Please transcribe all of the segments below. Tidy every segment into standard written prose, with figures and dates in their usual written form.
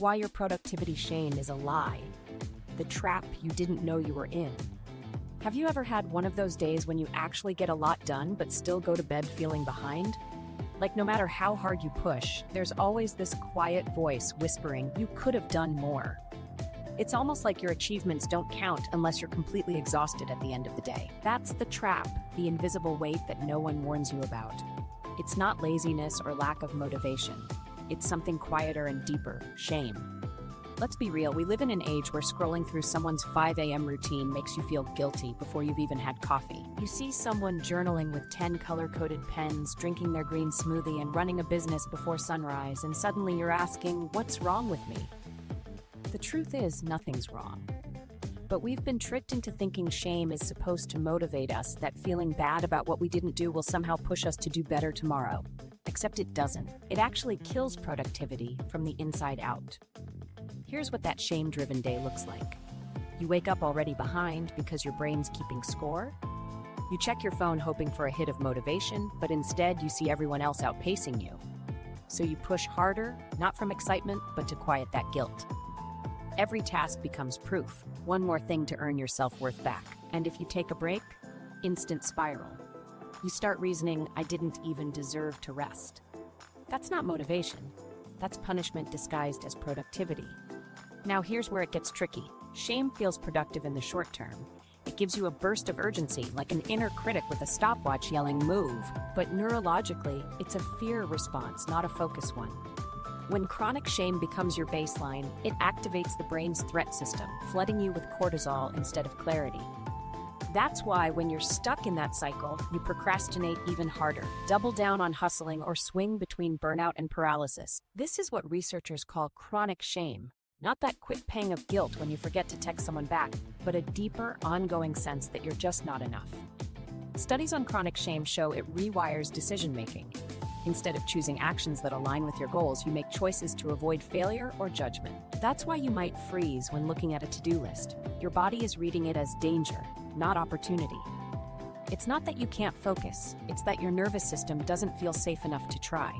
Why your productivity shame is a lie. The trap you didn't know you were in. Have you ever had one of those days when you actually get a lot done but still go to bed feeling behind? Like no matter how hard you push, there's always this quiet voice whispering, you could have done more. It's almost like your achievements don't count unless you're completely exhausted at the end of the day. That's the trap, the invisible weight that no one warns you about. It's not laziness or lack of motivation. It's something quieter and deeper, shame. Let's be real, we live in an age where scrolling through someone's 5 a.m. routine makes you feel guilty before you've even had coffee. You see someone journaling with 10 color-coded pens, drinking their green smoothie, and running a business before sunrise, and suddenly you're asking, what's wrong with me? The truth is, nothing's wrong. But we've been tricked into thinking shame is supposed to motivate us, that feeling bad about what we didn't do will somehow push us to do better tomorrow. Except it doesn't. It actually kills productivity from the inside out. Here's what that shame-driven day looks like. You wake up already behind because your brain's keeping score. You check your phone hoping for a hit of motivation, but instead you see everyone else outpacing you. So you push harder, not from excitement, but to quiet that guilt. Every task becomes proof, one more thing to earn your self-worth back. And if you take a break, instant spiral. You start reasoning, I didn't even deserve to rest. That's not motivation. That's punishment disguised as productivity. Now here's where it gets tricky. Shame feels productive in the short term. It gives you a burst of urgency, like an inner critic with a stopwatch yelling, move. But neurologically, it's a fear response, not a focus one. When chronic shame becomes your baseline, it activates the brain's threat system, flooding you with cortisol instead of clarity. That's why when you're stuck in that cycle, you procrastinate even harder, double down on hustling, or swing between burnout and paralysis. This is what researchers call chronic shame. Not that quick pang of guilt when you forget to text someone back, but a deeper, ongoing sense that you're just not enough. Studies on chronic shame show it rewires decision-making. Instead of choosing actions that align with your goals, you make choices to avoid failure or judgment. That's why you might freeze when looking at a to-do list. Your body is reading it as danger, not opportunity. It's not that you can't focus, it's that your nervous system doesn't feel safe enough to try.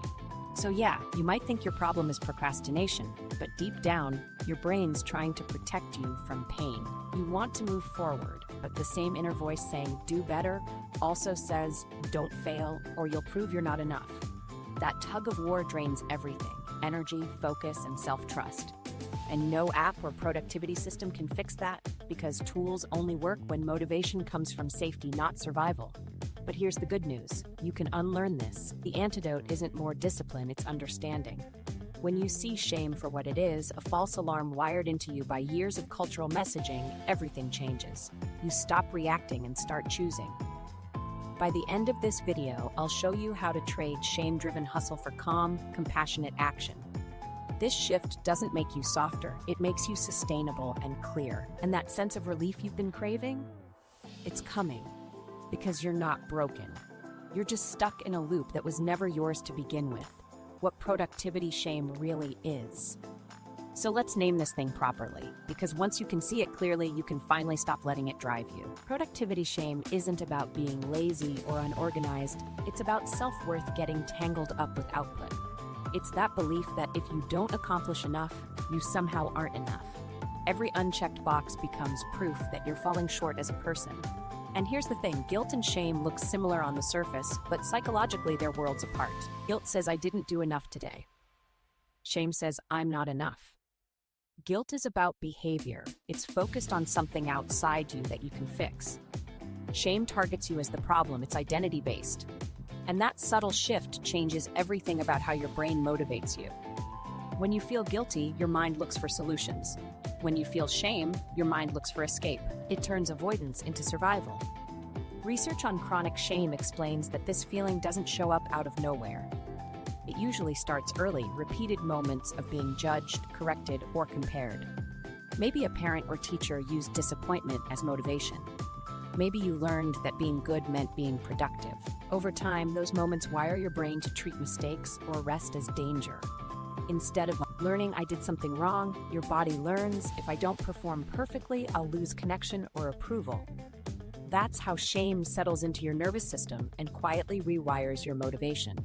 So yeah, you might think your problem is procrastination, but deep down, your brain's trying to protect you from pain. You want to move forward, but the same inner voice saying, do better, also says, don't fail, or you'll prove you're not enough. That tug of war drains everything: energy, focus, and self-trust. And no app or productivity system can fix that, because tools only work when motivation comes from safety, not survival. But here's the good news. You can unlearn this. The antidote isn't more discipline, it's understanding. When you see shame for what it is, a false alarm wired into you by years of cultural messaging, everything changes. You stop reacting and start choosing. By the end of this video, I'll show you how to trade shame-driven hustle for calm, compassionate action. This shift doesn't make you softer, it makes you sustainable and clear. And that sense of relief you've been craving? It's coming. Because you're not broken. You're just stuck in a loop that was never yours to begin with. What productivity shame really is. So let's name this thing properly, because once you can see it clearly, you can finally stop letting it drive you. Productivity shame isn't about being lazy or unorganized, it's about self-worth getting tangled up with output. It's that belief that if you don't accomplish enough, you somehow aren't enough. Every unchecked box becomes proof that you're falling short as a person. And here's the thing, guilt and shame look similar on the surface, but psychologically they're worlds apart. Guilt says, I didn't do enough today. Shame says, I'm not enough. Guilt is about behavior. It's focused on something outside you that you can fix. Shame targets you as the problem, it's identity-based. And that subtle shift changes everything about how your brain motivates you. When you feel guilty, your mind looks for solutions. When you feel shame, your mind looks for escape. It turns avoidance into survival. Research on chronic shame explains that this feeling doesn't show up out of nowhere. It usually starts early, repeated moments of being judged, corrected, or compared. Maybe a parent or teacher used disappointment as motivation. Maybe you learned that being good meant being productive. Over time, those moments wire your brain to treat mistakes or rest as danger. Instead of learning I did something wrong, your body learns if I don't perform perfectly, I'll lose connection or approval. That's how shame settles into your nervous system and quietly rewires your motivation.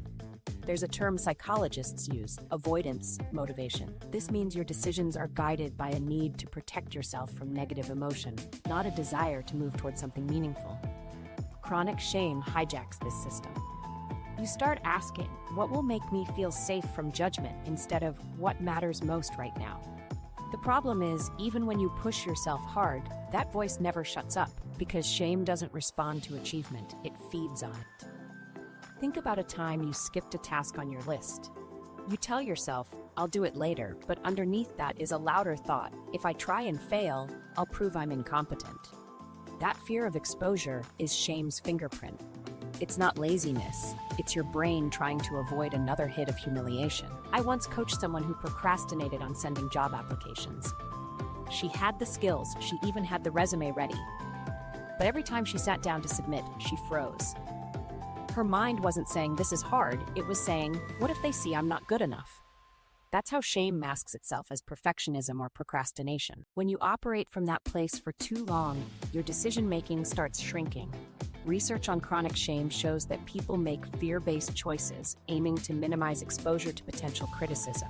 There's a term psychologists use, avoidance motivation. This means your decisions are guided by a need to protect yourself from negative emotion, not a desire to move towards something meaningful. Chronic shame hijacks this system. You start asking, what will make me feel safe from judgment, instead of what matters most right now? The problem is, even when you push yourself hard, that voice never shuts up, because shame doesn't respond to achievement, it feeds on it. Think about a time you skipped a task on your list. You tell yourself, I'll do it later, but underneath that is a louder thought: if I try and fail, I'll prove I'm incompetent. That fear of exposure is shame's fingerprint. It's not laziness, it's your brain trying to avoid another hit of humiliation. I once coached someone who procrastinated on sending job applications. She had the skills, she even had the resume ready. But every time she sat down to submit, she froze. Her mind wasn't saying, this is hard, it was saying, what if they see I'm not good enough? That's how shame masks itself as perfectionism or procrastination. When you operate from that place for too long, your decision-making starts shrinking. Research on chronic shame shows that people make fear-based choices, aiming to minimize exposure to potential criticism.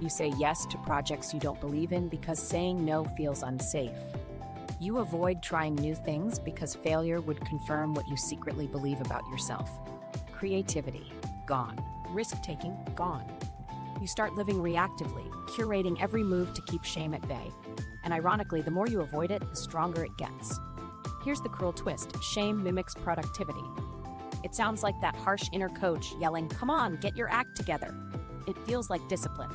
You say yes to projects you don't believe in because saying no feels unsafe. You avoid trying new things because failure would confirm what you secretly believe about yourself. Creativity, gone. Risk-taking, gone. You start living reactively, curating every move to keep shame at bay. And ironically, the more you avoid it, the stronger it gets. Here's the cruel twist: shame mimics productivity. It sounds like that harsh inner coach yelling, come on, get your act together. It feels like discipline.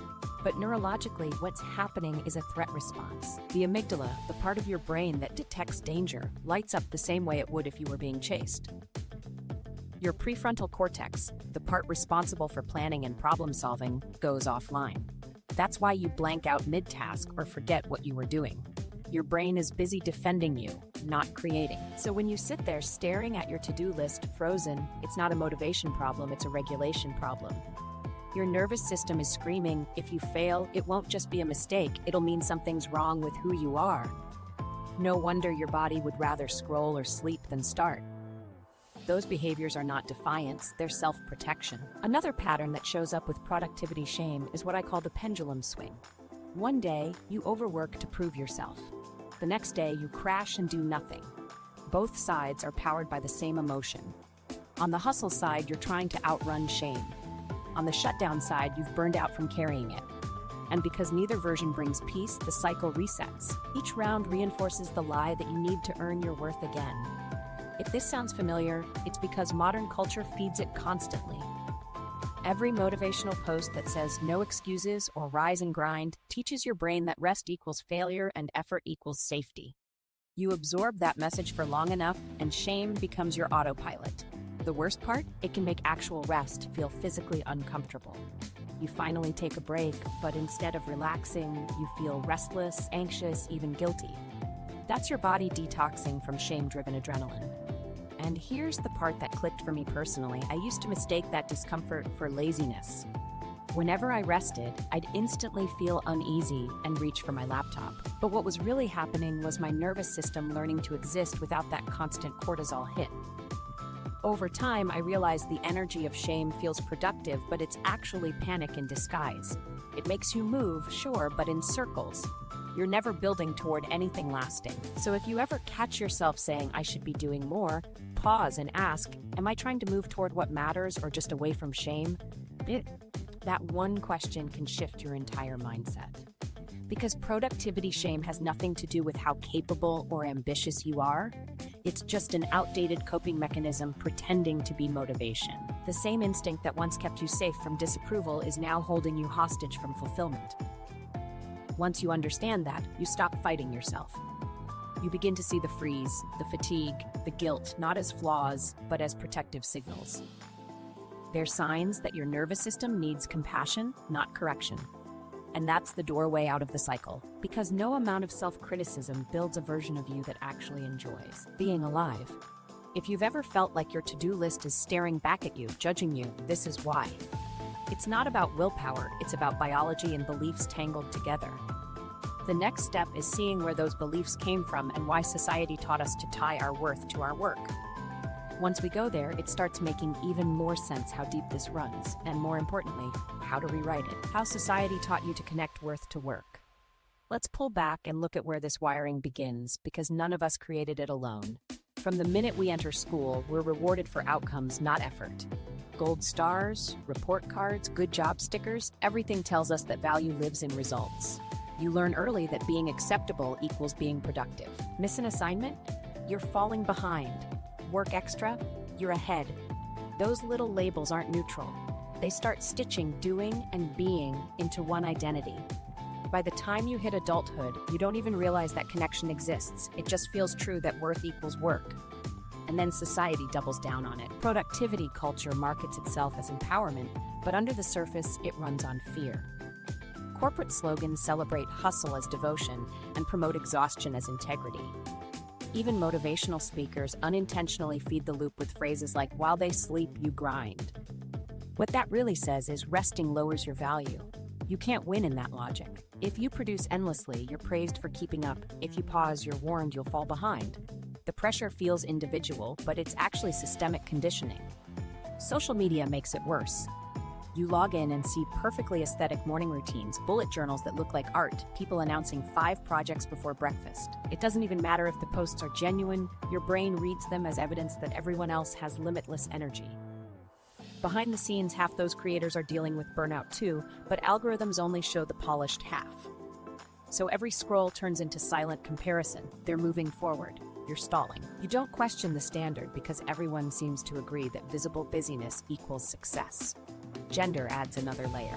But neurologically, what's happening is a threat response. The amygdala, the part of your brain that detects danger, lights up the same way it would if you were being chased. Your prefrontal cortex, the part responsible for planning and problem solving, goes offline. That's why you blank out mid-task or forget what you were doing. Your brain is busy defending you, not creating. So when you sit there staring at your to-do list frozen, it's not a motivation problem, it's a regulation problem. Your nervous system is screaming, if you fail, it won't just be a mistake, it'll mean something's wrong with who you are. No wonder your body would rather scroll or sleep than start. Those behaviors are not defiance, they're self-protection. Another pattern that shows up with productivity shame is what I call the pendulum swing. One day, you overwork to prove yourself. The next day, you crash and do nothing. Both sides are powered by the same emotion. On the hustle side, you're trying to outrun shame. On the shutdown side, you've burned out from carrying it. And because neither version brings peace, the cycle resets. Each round reinforces the lie that you need to earn your worth again. If this sounds familiar, it's because modern culture feeds it constantly. Every motivational post that says no excuses or rise and grind teaches your brain that rest equals failure and effort equals safety. You absorb that message for long enough, and shame becomes your autopilot. The worst part? It can make actual rest feel physically uncomfortable. You finally take a break, but instead of relaxing, you feel restless, anxious, even guilty. That's your body detoxing from shame-driven adrenaline. And here's the part that clicked for me personally. I used to mistake that discomfort for laziness. Whenever I rested, I'd instantly feel uneasy and reach for my laptop. But what was really happening was my nervous system learning to exist without that constant cortisol hit. Over time, I realized the energy of shame feels productive, but it's actually panic in disguise. It makes you move, sure, but in circles. You're never building toward anything lasting. So if you ever catch yourself saying, I should be doing more, pause and ask, am I trying to move toward what matters or just away from shame? That one question can shift your entire mindset. Because productivity shame has nothing to do with how capable or ambitious you are. It's just an outdated coping mechanism pretending to be motivation. The same instinct that once kept you safe from disapproval is now holding you hostage from fulfillment. Once you understand that, you stop fighting yourself. You begin to see the freeze, the fatigue, the guilt, not as flaws, but as protective signals. They're signs that your nervous system needs compassion, not correction. And that's the doorway out of the cycle, because no amount of self-criticism builds a version of you that actually enjoys being alive. If you've ever felt like your to-do list is staring back at you, judging you, this is why. It's not about willpower, it's about biology and beliefs tangled together. The next step is seeing where those beliefs came from and why society taught us to tie our worth to our work. Once we go there, it starts making even more sense how deep this runs, and more importantly, how to rewrite it. How society taught you to connect worth to work. Let's pull back and look at where this wiring begins, because none of us created it alone. From the minute we enter school, we're rewarded for outcomes, not effort. Gold stars, report cards, good job stickers, everything tells us that value lives in results. You learn early that being acceptable equals being productive. Miss an assignment? You're falling behind. Work extra? You're ahead. Those little labels aren't neutral. They start stitching doing and being into one identity. By the time you hit adulthood, you don't even realize that connection exists. It just feels true that worth equals work. And then society doubles down on it. Productivity culture markets itself as empowerment, but under the surface, it runs on fear. Corporate slogans celebrate hustle as devotion and promote exhaustion as integrity. Even motivational speakers unintentionally feed the loop with phrases like, while they sleep, you grind. What that really says is resting lowers your value. You can't win in that logic. If you produce endlessly, you're praised for keeping up. If you pause, you're warned you'll fall behind. The pressure feels individual, but it's actually systemic conditioning. Social media makes it worse. You log in and see perfectly aesthetic morning routines, bullet journals that look like art, people announcing 5 projects before breakfast. It doesn't even matter if the posts are genuine, your brain reads them as evidence that everyone else has limitless energy. Behind the scenes, half those creators are dealing with burnout too, but algorithms only show the polished half. So every scroll turns into silent comparison. They're moving forward. You're stalling. You don't question the standard because everyone seems to agree that visible busyness equals success. Gender adds another layer.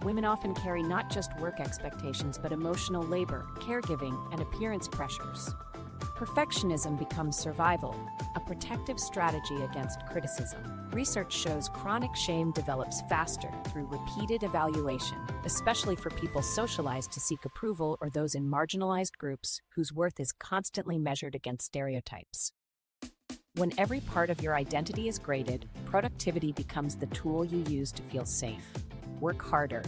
Women often carry not just work expectations but emotional labor, caregiving, and appearance pressures. Perfectionism becomes survival, a protective strategy against criticism. Research shows chronic shame develops faster through repeated evaluation, especially for people socialized to seek approval or those in marginalized groups whose worth is constantly measured against stereotypes. When every part of your identity is graded, productivity becomes the tool you use to feel safe. Work harder,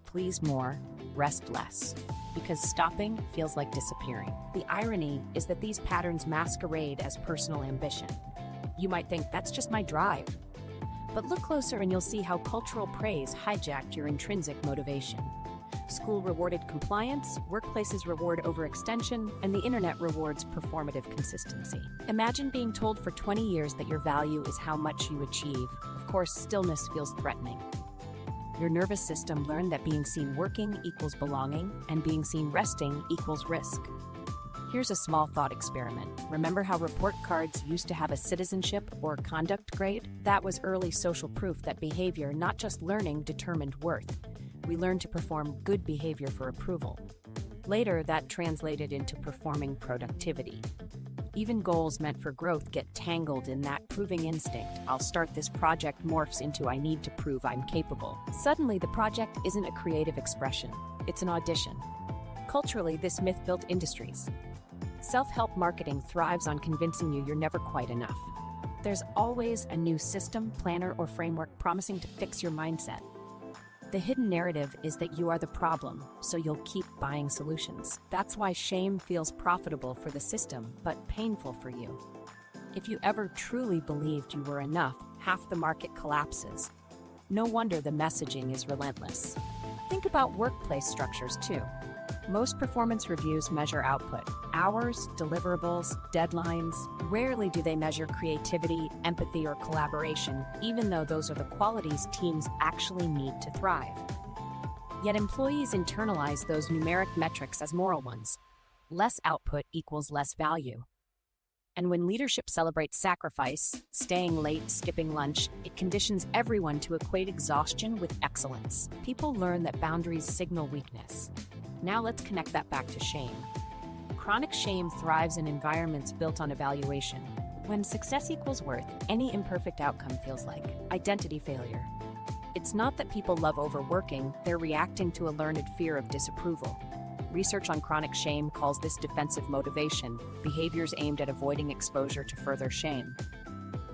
please more, rest less. Because stopping feels like disappearing. The irony is that these patterns masquerade as personal ambition. You might think, that's just my drive. But look closer and you'll see how cultural praise hijacked your intrinsic motivation. School rewarded compliance, workplaces reward overextension, and the internet rewards performative consistency. Imagine being told for 20 years that your value is how much you achieve. Of course, stillness feels threatening. Your nervous system learned that being seen working equals belonging, and being seen resting equals risk. Here's a small thought experiment. Remember how report cards used to have a citizenship or conduct grade? That was early social proof that behavior, not just learning, determined worth. We learned to perform good behavior for approval. Later, that translated into performing productivity. Even goals meant for growth get tangled in that proving instinct. I'll start this project morphs into I need to prove I'm capable. Suddenly, the project isn't a creative expression. It's an audition. Culturally, this myth built industries. Self-help marketing thrives on convincing you you're never quite enough. There's always a new system, planner, or framework promising to fix your mindset. The hidden narrative is that you are the problem, so you'll keep buying solutions. That's why shame feels profitable for the system, but painful for you. If you ever truly believed you were enough, half the market collapses. No wonder the messaging is relentless. Think about workplace structures too. Most performance reviews measure output, hours, deliverables, deadlines. Rarely do they measure creativity, empathy, or collaboration, even though those are the qualities teams actually need to thrive. Yet employees internalize those numeric metrics as moral ones. Less output equals less value. And when leadership celebrates sacrifice, staying late, skipping lunch, it conditions everyone to equate exhaustion with excellence. People learn that boundaries signal weakness. Now let's connect that back to shame. Chronic shame thrives in environments built on evaluation. When success equals worth, any imperfect outcome feels like identity failure. It's not that people love overworking, they're reacting to a learned fear of disapproval. Research on chronic shame calls this defensive motivation, behaviors aimed at avoiding exposure to further shame.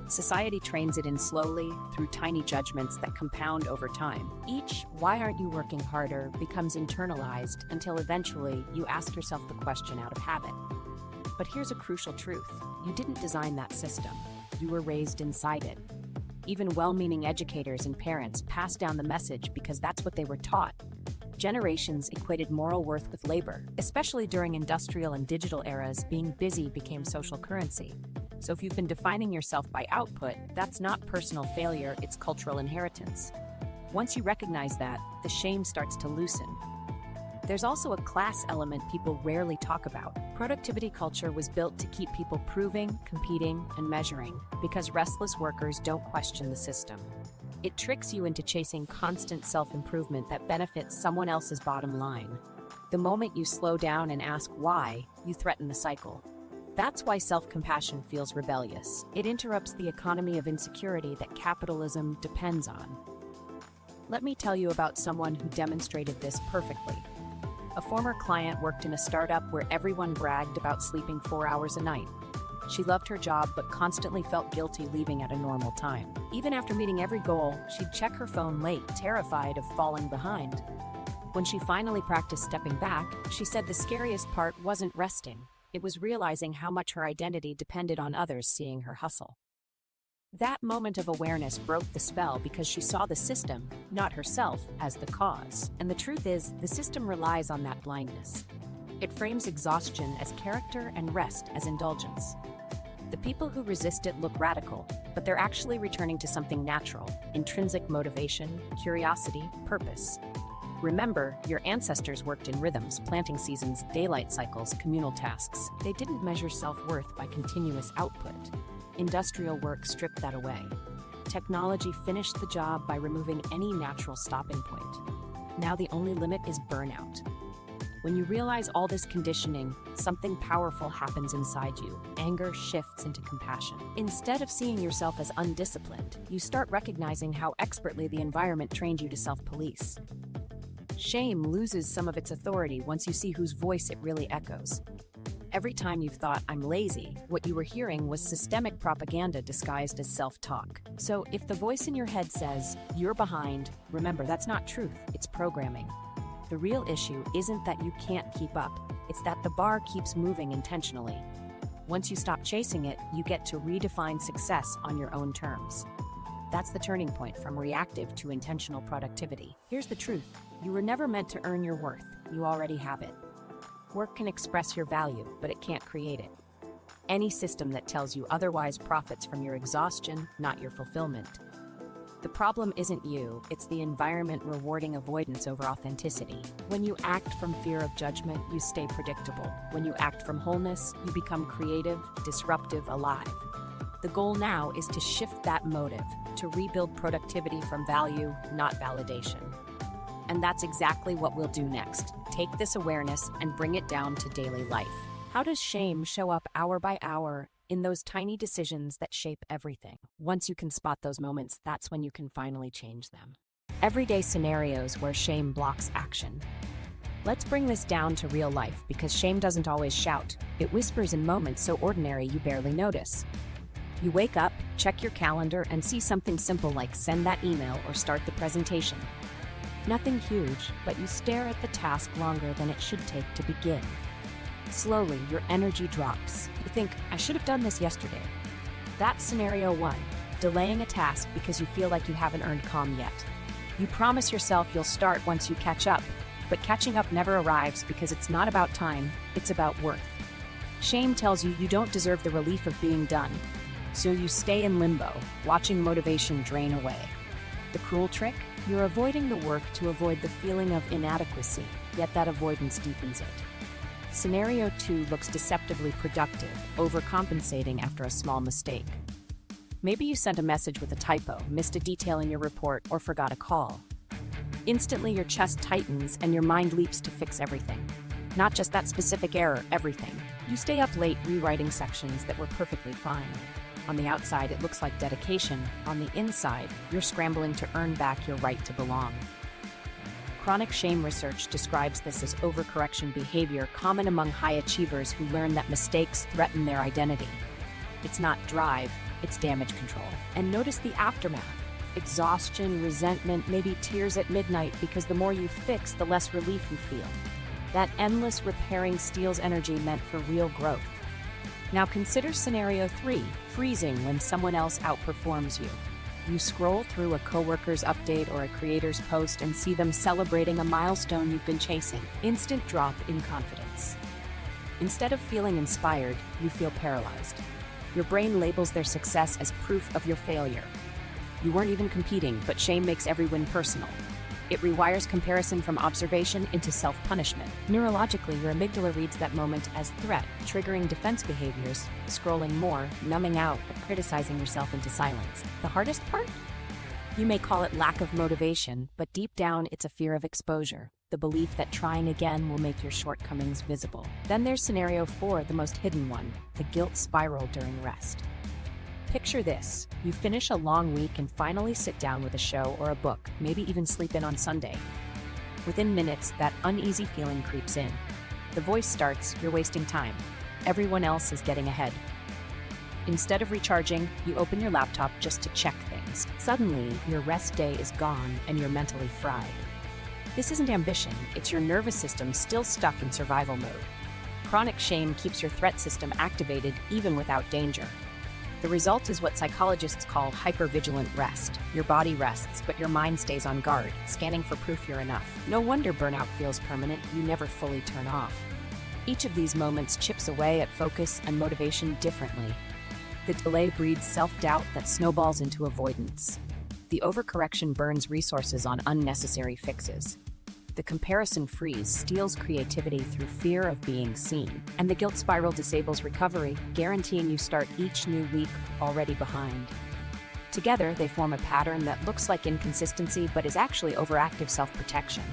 Society trains it in slowly, through tiny judgments that compound over time. Each "why aren't you working harder" becomes internalized until eventually you ask yourself the question out of habit. But here's a crucial truth. You didn't design that system. you were raised inside it. Even well-meaning educators and parents passed down the message because that's what they were taught. Generations equated moral worth with labor, especially during industrial and digital eras. Being busy became social currency. So if you've been defining yourself by output, that's not personal failure, it's cultural inheritance. Once you recognize that, the shame starts to loosen. There's also a class element people rarely talk about. Productivity culture was built to keep people proving, competing, and measuring, because restless workers don't question the system. It tricks you into chasing constant self-improvement that benefits someone else's bottom line. The moment you slow down and ask why, you threaten the cycle. That's why self-compassion feels rebellious. It interrupts the economy of insecurity that capitalism depends on. Let me tell you about someone who demonstrated this perfectly. A former client worked in a startup where everyone bragged about sleeping 4 hours a night. She loved her job but constantly felt guilty leaving at a normal time. Even after meeting every goal, she'd check her phone late, terrified of falling behind. When she finally practiced stepping back, she said the scariest part wasn't resting. It was realizing how much her identity depended on others seeing her hustle. That moment of awareness broke the spell because she saw the system, not herself, as the cause. And the truth is, the system relies on that blindness. It frames exhaustion as character and rest as indulgence. The people who resist it look radical, but they're actually returning to something natural: intrinsic motivation, curiosity, purpose. Remember, your ancestors worked in rhythms, planting seasons, daylight cycles, communal tasks. They didn't measure self-worth by continuous output. Industrial work stripped that away. Technology finished the job by removing any natural stopping point. Now the only limit is burnout. When you realize all this conditioning, something powerful happens inside you. Anger shifts into compassion. Instead of seeing yourself as undisciplined, you start recognizing how expertly the environment trained you to self-police. Shame loses some of its authority once you see whose voice it really echoes. Every time you've thought, "I'm lazy," what you were hearing was systemic propaganda disguised as self-talk. So if the voice in your head says, "You're behind," remember, that's not truth, it's programming. The real issue isn't that you can't keep up, it's that the bar keeps moving intentionally. Once you stop chasing it, you get to redefine success on your own terms. That's the turning point from reactive to intentional productivity. Here's the truth: you were never meant to earn your worth, you already have it. Work can express your value, but it can't create it. Any system that tells you otherwise profits from your exhaustion, not your fulfillment. The problem isn't you, it's the environment rewarding avoidance over authenticity. When you act from fear of judgment, you stay predictable. When you act from wholeness, you become creative, disruptive, alive. The goal now is to shift that motive, to rebuild productivity from value, not validation. And that's exactly what we'll do next. Take this awareness and bring it down to daily life. How does shame show up hour by hour in those tiny decisions that shape everything? Once you can spot those moments, that's when you can finally change them. Everyday scenarios where shame blocks action. Let's bring this down to real life, because shame doesn't always shout. It whispers in moments so ordinary you barely notice. You wake up, check your calendar, and see something simple like send that email or start the presentation. Nothing huge, but you stare at the task longer than it should take to begin. Slowly, your energy drops. You think, "I should have done this yesterday." That's scenario one, delaying a task because you feel like you haven't earned calm yet. You promise yourself you'll start once you catch up, but catching up never arrives because it's not about time, it's about worth. Shame tells you you don't deserve the relief of being done, so you stay in limbo, watching motivation drain away. The cruel trick? You're avoiding the work to avoid the feeling of inadequacy, yet that avoidance deepens it. Scenario 2 looks deceptively productive, overcompensating after a small mistake. Maybe you sent a message with a typo, missed a detail in your report, or forgot a call. Instantly, your chest tightens and your mind leaps to fix everything. Not just that specific error, everything. You stay up late rewriting sections that were perfectly fine. On the outside, it looks like dedication. On the inside, you're scrambling to earn back your right to belong. Chronic shame research describes this as overcorrection behavior common among high achievers who learn that mistakes threaten their identity. It's not drive, it's damage control. And notice the aftermath. Exhaustion, resentment, maybe tears at midnight, because the more you fix, the less relief you feel. That endless repairing steals energy meant for real growth. Now consider scenario 3, freezing when someone else outperforms you. You scroll through a coworker's update or a creator's post and see them celebrating a milestone you've been chasing. Instant drop in confidence. Instead of feeling inspired, you feel paralyzed. Your brain labels their success as proof of your failure. You weren't even competing, but shame makes every win personal. It rewires comparison from observation into self-punishment. Neurologically, your amygdala reads that moment as threat, triggering defense behaviors, scrolling more, numbing out, or criticizing yourself into silence. The hardest part? You may call it lack of motivation, but deep down it's a fear of exposure, the belief that trying again will make your shortcomings visible. Then there's scenario 4, the most hidden one, the guilt spiral during rest. Picture this. You finish a long week and finally sit down with a show or a book, maybe even sleep in on Sunday. Within minutes, that uneasy feeling creeps in. The voice starts, "You're wasting time. Everyone else is getting ahead." Instead of recharging, you open your laptop just to check things. Suddenly, your rest day is gone and you're mentally fried. This isn't ambition, it's your nervous system still stuck in survival mode. Chronic shame keeps your threat system activated even without danger. The result is what psychologists call hypervigilant rest. Your body rests, but your mind stays on guard, scanning for proof you're enough. No wonder burnout feels permanent, you never fully turn off. Each of these moments chips away at focus and motivation differently. The delay breeds self-doubt that snowballs into avoidance. The overcorrection burns resources on unnecessary fixes. The comparison freeze steals creativity through fear of being seen, and the guilt spiral disables recovery, guaranteeing you start each new week already behind. Together, they form a pattern that looks like inconsistency but is actually overactive self-protection.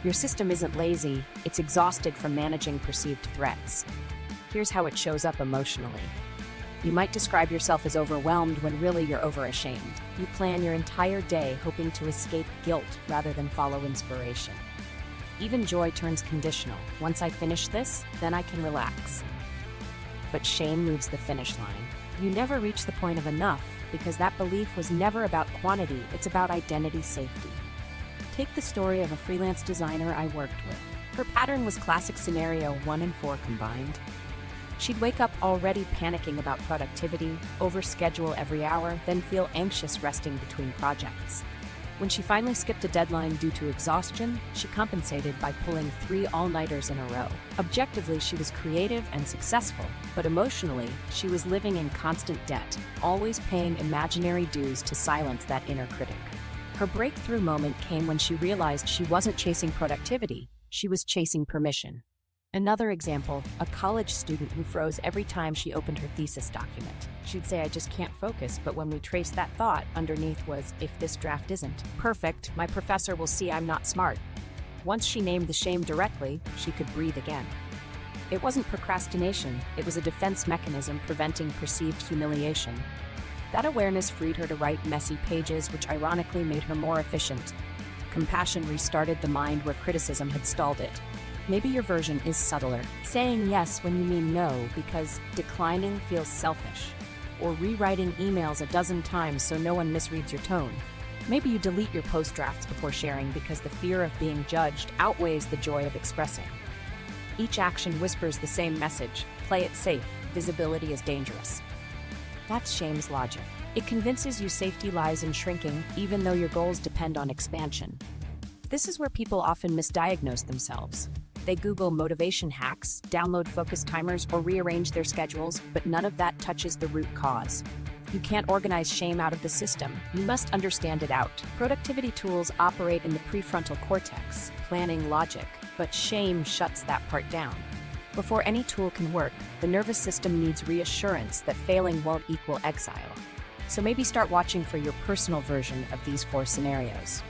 Your system isn't lazy, it's exhausted from managing perceived threats. Here's how it shows up emotionally. You might describe yourself as overwhelmed when really you're over-ashamed. You plan your entire day hoping to escape guilt rather than follow inspiration. Even joy turns conditional. Once I finish this, then I can relax. But shame moves the finish line. You never reach the point of enough because that belief was never about quantity, it's about identity safety. Take the story of a freelance designer I worked with. Her pattern was classic scenario 1 and 4 combined. She'd wake up already panicking about productivity, overschedule every hour, then feel anxious resting between projects. When she finally skipped a deadline due to exhaustion, she compensated by pulling 3 all-nighters in a row. Objectively, she was creative and successful, but emotionally, she was living in constant debt, always paying imaginary dues to silence that inner critic. Her breakthrough moment came when she realized she wasn't chasing productivity, she was chasing permission. Another example, a college student who froze every time she opened her thesis document. She'd say, "I just can't focus," but when we traced that thought, underneath was, "If this draft isn't perfect, my professor will see I'm not smart." Once she named the shame directly, she could breathe again. It wasn't procrastination, it was a defense mechanism preventing perceived humiliation. That awareness freed her to write messy pages, which ironically made her more efficient. Compassion restarted the mind where criticism had stalled it. Maybe your version is subtler, saying yes when you mean no because declining feels selfish, or rewriting emails a dozen times so no one misreads your tone. Maybe you delete your post drafts before sharing because the fear of being judged outweighs the joy of expressing. Each action whispers the same message: play it safe, visibility is dangerous. That's shame's logic. It convinces you safety lies in shrinking, even though your goals depend on expansion. This is where people often misdiagnose themselves. They Google motivation hacks, download focus timers, or rearrange their schedules, but none of that touches the root cause. You can't organize shame out of the system. You must understand it out. Productivity tools operate in the prefrontal cortex, planning logic, but shame shuts that part down. Before any tool can work, the nervous system needs reassurance that failing won't equal exile. So maybe start watching for your personal version of these 4 scenarios.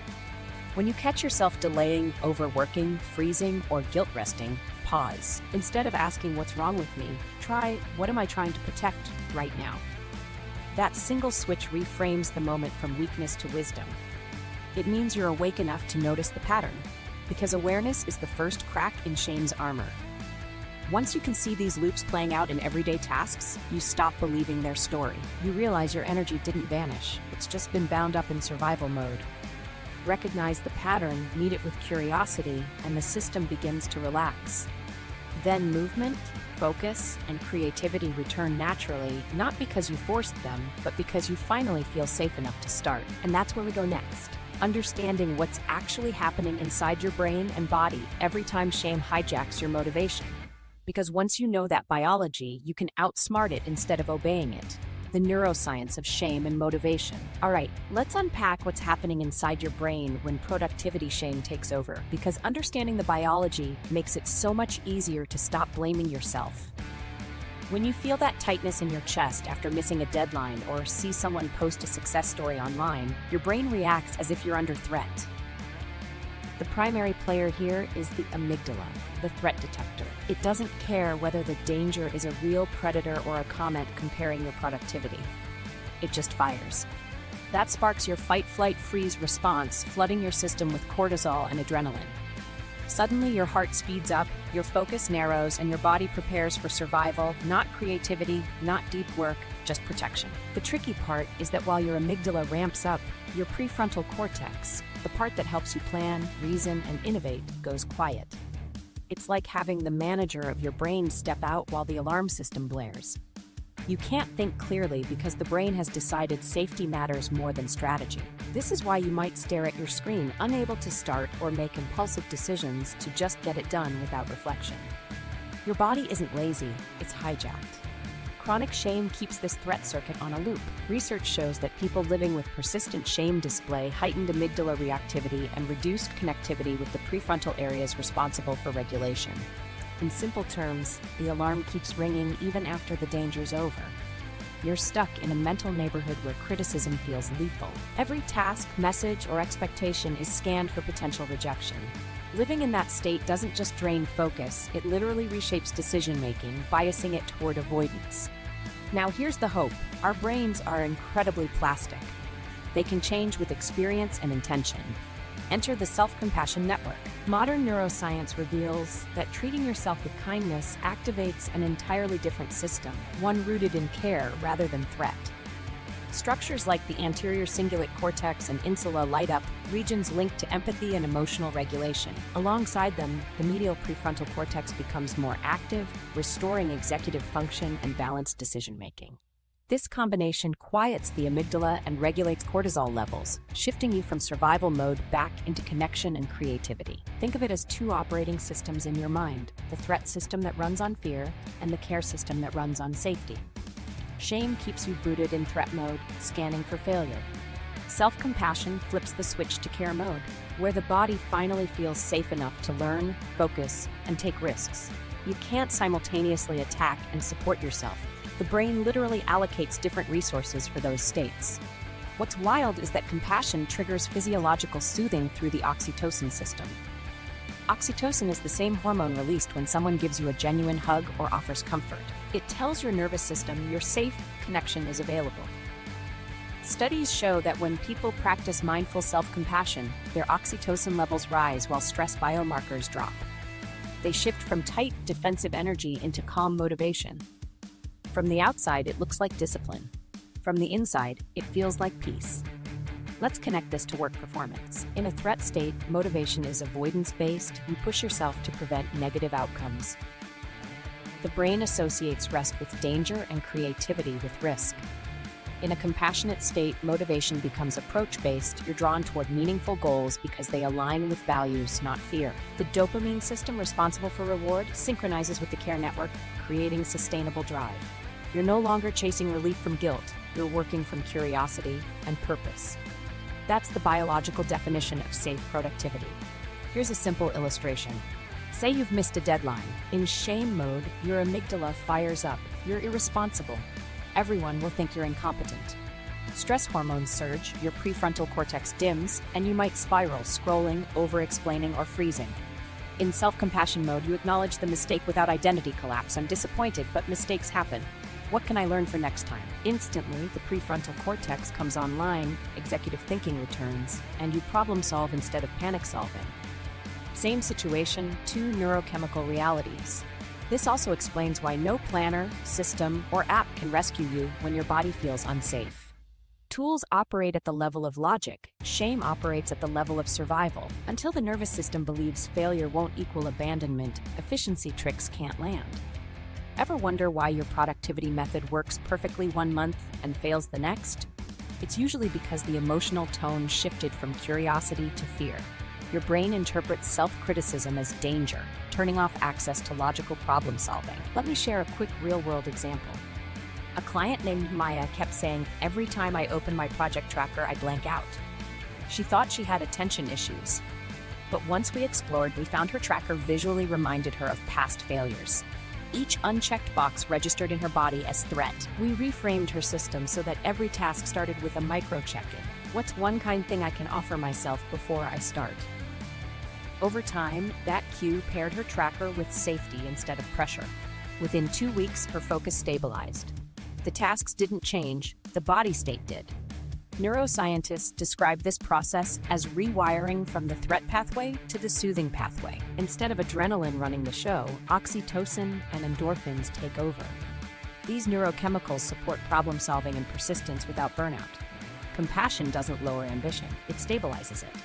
When you catch yourself delaying, overworking, freezing, or guilt resting, pause. Instead of asking what's wrong with me, try what am I trying to protect right now? That single switch reframes the moment from weakness to wisdom. It means you're awake enough to notice the pattern, because awareness is the first crack in shame's armor. Once you can see these loops playing out in everyday tasks, you stop believing their story. You realize your energy didn't vanish, it's just been bound up in survival mode. Recognize the pattern, meet it with curiosity, and the system begins to relax. Then movement focus and creativity return naturally, not because you forced them, but because you finally feel safe enough to start. And that's where we go next. Understanding what's actually happening inside your brain and body every time shame hijacks your motivation. Because once you know that biology, you can outsmart it instead of obeying it. The neuroscience of shame and motivation. All right, let's unpack what's happening inside your brain when productivity shame takes over, because understanding the biology makes it so much easier to stop blaming yourself. When you feel that tightness in your chest after missing a deadline or see someone post a success story online, your brain reacts as if you're under threat. The primary player here is the amygdala, the threat detector. It doesn't care whether the danger is a real predator or a comment comparing your productivity. It just fires. That sparks your fight, flight, freeze response, flooding your system with cortisol and adrenaline. Suddenly, your heart speeds up, your focus narrows, and your body prepares for survival, not creativity, not deep work, just protection. The tricky part is that while your amygdala ramps up, your prefrontal cortex, the part that helps you plan, reason, and innovate, goes quiet. It's like having the manager of your brain step out while the alarm system blares. You can't think clearly because the brain has decided safety matters more than strategy. This is why you might stare at your screen, unable to start or make impulsive decisions to just get it done without reflection. Your body isn't lazy, it's hijacked. Chronic shame keeps this threat circuit on a loop. Research shows that people living with persistent shame display heightened amygdala reactivity and reduced connectivity with the prefrontal areas responsible for regulation. In simple terms, the alarm keeps ringing even after the danger's over. You're stuck in a mental neighborhood where criticism feels lethal. Every task, message, or expectation is scanned for potential rejection. Living in that state doesn't just drain focus, it literally reshapes decision-making, biasing it toward avoidance. Now here's the hope. Our brains are incredibly plastic. They can change with experience and intention. Enter the self-compassion network. Modern neuroscience reveals that treating yourself with kindness activates an entirely different system, one rooted in care rather than threat. Structures like the anterior cingulate cortex and insula light up, regions linked to empathy and emotional regulation. Alongside them, the medial prefrontal cortex becomes more active, restoring executive function and balanced decision-making. This combination quiets the amygdala and regulates cortisol levels, shifting you from survival mode back into connection and creativity. Think of it as two operating systems in your mind, the threat system that runs on fear and the care system that runs on safety. Shame keeps you rooted in threat mode, scanning for failure. Self-compassion flips the switch to care mode, where the body finally feels safe enough to learn, focus, and take risks. You can't simultaneously attack and support yourself. The brain literally allocates different resources for those states. What's wild is that compassion triggers physiological soothing through the oxytocin system. Oxytocin is the same hormone released when someone gives you a genuine hug or offers comfort. It tells your nervous system you're safe, connection is available. Studies show that when people practice mindful self-compassion, their oxytocin levels rise while stress biomarkers drop. They shift from tight, defensive energy into calm motivation. From the outside, it looks like discipline. From the inside, it feels like peace. Let's connect this to work performance. In a threat state, motivation is avoidance-based. You push yourself to prevent negative outcomes. The brain associates rest with danger and creativity with risk. In a compassionate state, motivation becomes approach-based. You're drawn toward meaningful goals because they align with values, not fear. The dopamine system responsible for reward synchronizes with the care network, creating sustainable drive. You're no longer chasing relief from guilt. You're working from curiosity and purpose. That's the biological definition of safe productivity. Here's a simple illustration. Say you've missed a deadline. In shame mode, your amygdala fires up. You're irresponsible. Everyone will think you're incompetent. Stress hormones surge, your prefrontal cortex dims, and you might spiral, scrolling, over-explaining, or freezing. In self-compassion mode, you acknowledge the mistake without identity collapse. I'm disappointed, but mistakes happen. What can I learn for next time? Instantly, the prefrontal cortex comes online, executive thinking returns, and you problem solve instead of panic solving. Same situation, two neurochemical realities. This also explains why no planner, system, or app can rescue you when your body feels unsafe. Tools operate at the level of logic, shame operates at the level of survival. Until the nervous system believes failure won't equal abandonment, efficiency tricks can't land. Ever wonder why your productivity method works perfectly one month and fails the next? It's usually because the emotional tone shifted from curiosity to fear. Your brain interprets self-criticism as danger, turning off access to logical problem solving. Let me share a quick real-world example. A client named Maya kept saying, "Every time I open my project tracker, I blank out." She thought she had attention issues. But once we explored, we found her tracker visually reminded her of past failures. Each unchecked box registered in her body as threat. We reframed her system so that every task started with a micro check-in. What's one kind thing I can offer myself before I start? Over time, that cue paired her tracker with safety instead of pressure. Within 2 weeks, her focus stabilized. The tasks didn't change, the body state did. Neuroscientists describe this process as rewiring from the threat pathway to the soothing pathway. Instead of adrenaline running the show, oxytocin and endorphins take over. These neurochemicals support problem solving and persistence without burnout. Compassion doesn't lower ambition, it stabilizes it.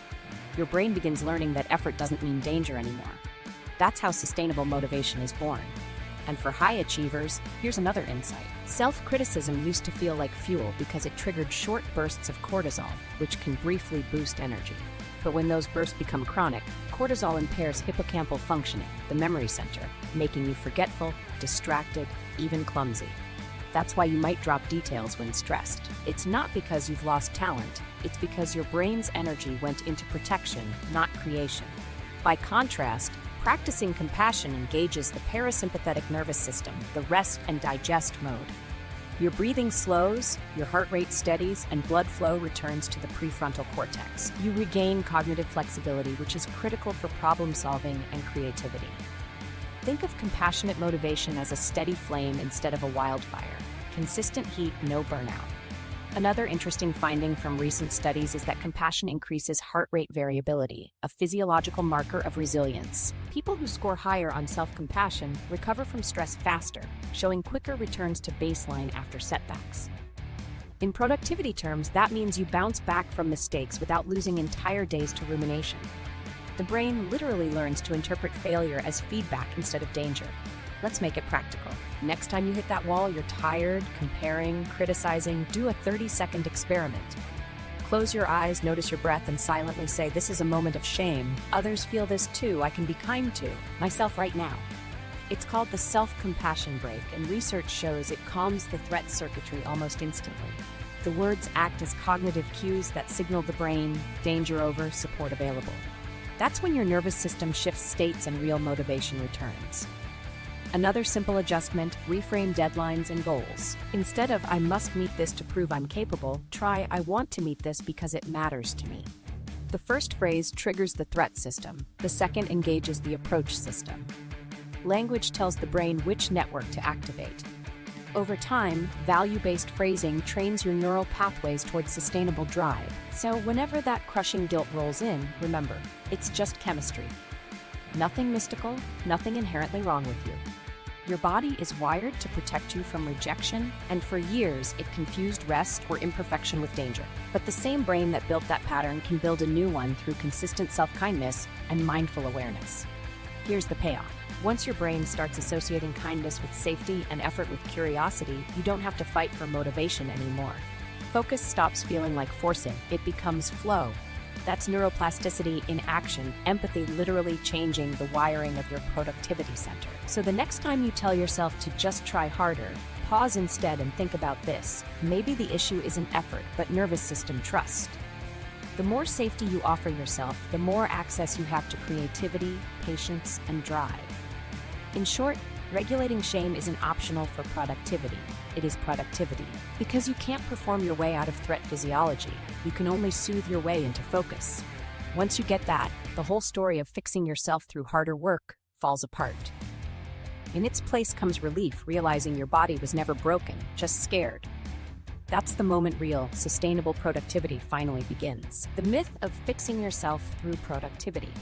Your brain begins learning that effort doesn't mean danger anymore. That's how sustainable motivation is born. And for high achievers, here's another insight. Self-criticism used to feel like fuel because it triggered short bursts of cortisol, which can briefly boost energy. But when those bursts become chronic, cortisol impairs hippocampal functioning, the memory center, making you forgetful, distracted, even clumsy. That's why you might drop details when stressed. It's not because you've lost talent, it's because your brain's energy went into protection, not creation. By contrast, practicing compassion engages the parasympathetic nervous system, the rest and digest mode. Your breathing slows, your heart rate steadies, and blood flow returns to the prefrontal cortex. You regain cognitive flexibility, which is critical for problem solving and creativity. Think of compassionate motivation as a steady flame instead of a wildfire. Consistent heat, no burnout. Another interesting finding from recent studies is that compassion increases heart rate variability, a physiological marker of resilience. People who score higher on self-compassion recover from stress faster, showing quicker returns to baseline after setbacks. In productivity terms, that means you bounce back from mistakes without losing entire days to rumination. The brain literally learns to interpret failure as feedback instead of danger. Let's make it practical. Next time you hit that wall, you're tired, comparing, criticizing, do a 30-second experiment. Close your eyes, notice your breath, and silently say, "This is a moment of shame. Others feel this too. I can be kind to myself right now." It's called the self-compassion break, and research shows it calms the threat circuitry almost instantly. The words act as cognitive cues that signal the brain, danger over, support available. That's when your nervous system shifts states and real motivation returns. Another simple adjustment, reframe deadlines and goals. Instead of "I must meet this to prove I'm capable," try "I want to meet this because it matters to me." The first phrase triggers the threat system. The second engages the approach system. Language tells the brain which network to activate. Over time, value-based phrasing trains your neural pathways towards sustainable drive. So whenever that crushing guilt rolls in, remember, it's just chemistry. Nothing mystical, nothing inherently wrong with you. Your body is wired to protect you from rejection, and for years it confused rest or imperfection with danger. But the same brain that built that pattern can build a new one through consistent self-kindness and mindful awareness. Here's the payoff. Once your brain starts associating kindness with safety and effort with curiosity, you don't have to fight for motivation anymore. Focus stops feeling like forcing, it becomes flow. That's neuroplasticity in action, empathy literally changing the wiring of your productivity center. So the next time you tell yourself to just try harder, pause instead and think about this. Maybe the issue isn't effort, but nervous system trust. The more safety you offer yourself, the more access you have to creativity, patience, and drive. In short, regulating shame isn't optional for productivity. It is productivity. Because you can't perform your way out of threat physiology, you can only soothe your way into focus. Once you get that, the whole story of fixing yourself through harder work falls apart. In its place comes relief, realizing your body was never broken, just scared. That's the moment real, sustainable productivity finally begins. The myth of fixing yourself through productivity.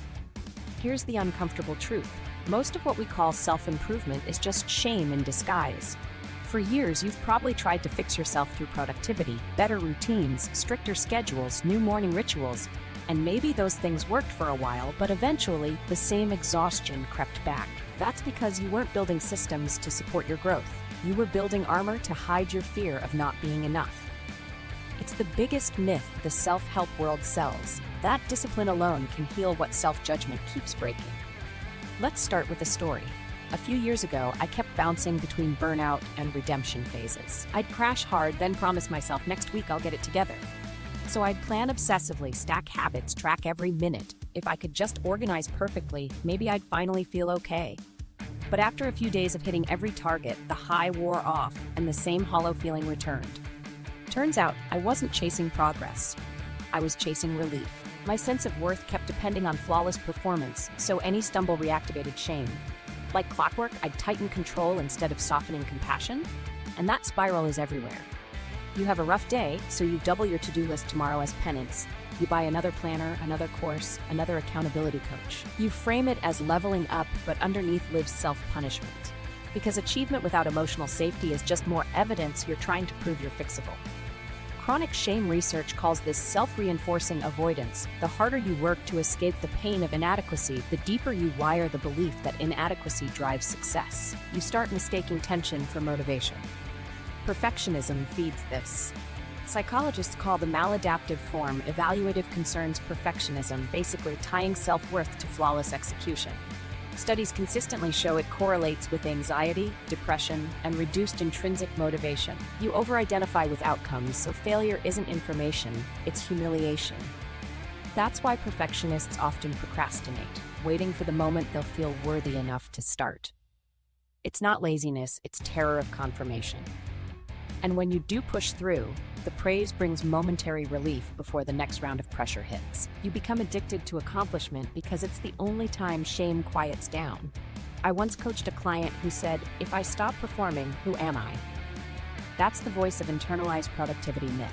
Here's the uncomfortable truth. Most of what we call self-improvement is just shame in disguise. For years, you've probably tried to fix yourself through productivity, better routines, stricter schedules, new morning rituals, And maybe those things worked for a while, but eventually the same exhaustion crept back. That's because you weren't building systems to support your growth. You were building armor to hide your fear of not being enough. It's the biggest myth the self-help world sells. That discipline alone can heal what self-judgment keeps breaking. Let's start with a story. A few years ago, I kept bouncing between burnout and redemption phases. I'd crash hard, then promise myself next week I'll get it together. So I'd plan obsessively, stack habits, track every minute. If I could just organize perfectly, maybe I'd finally feel okay. But after a few days of hitting every target, the high wore off and the same hollow feeling returned. Turns out, I wasn't chasing progress. I was chasing relief. My sense of worth kept depending on flawless performance, so any stumble reactivated shame. Like clockwork, I'd tighten control instead of softening compassion, and that spiral is everywhere. You have a rough day, so you double your to-do list tomorrow as penance. You buy another planner, another course, another accountability coach. You frame it as leveling up, but underneath lives self-punishment. Because achievement without emotional safety is just more evidence you're trying to prove you're fixable. Chronic shame research calls this self-reinforcing avoidance. The harder you work to escape the pain of inadequacy, the deeper you wire the belief that inadequacy drives success. You start mistaking tension for motivation. Perfectionism feeds this. Psychologists call the maladaptive form evaluative concerns perfectionism, basically tying self-worth to flawless execution. Studies consistently show it correlates with anxiety, depression, and reduced intrinsic motivation. You over-identify with outcomes, so failure isn't information, it's humiliation. That's why perfectionists often procrastinate, waiting for the moment they'll feel worthy enough to start. It's not laziness, it's terror of confirmation. And when you do push through, the praise brings momentary relief before the next round of pressure hits. You become addicted to accomplishment because it's the only time shame quiets down. I once coached a client who said, "If I stop performing, who am I?" That's the voice of internalized productivity myth.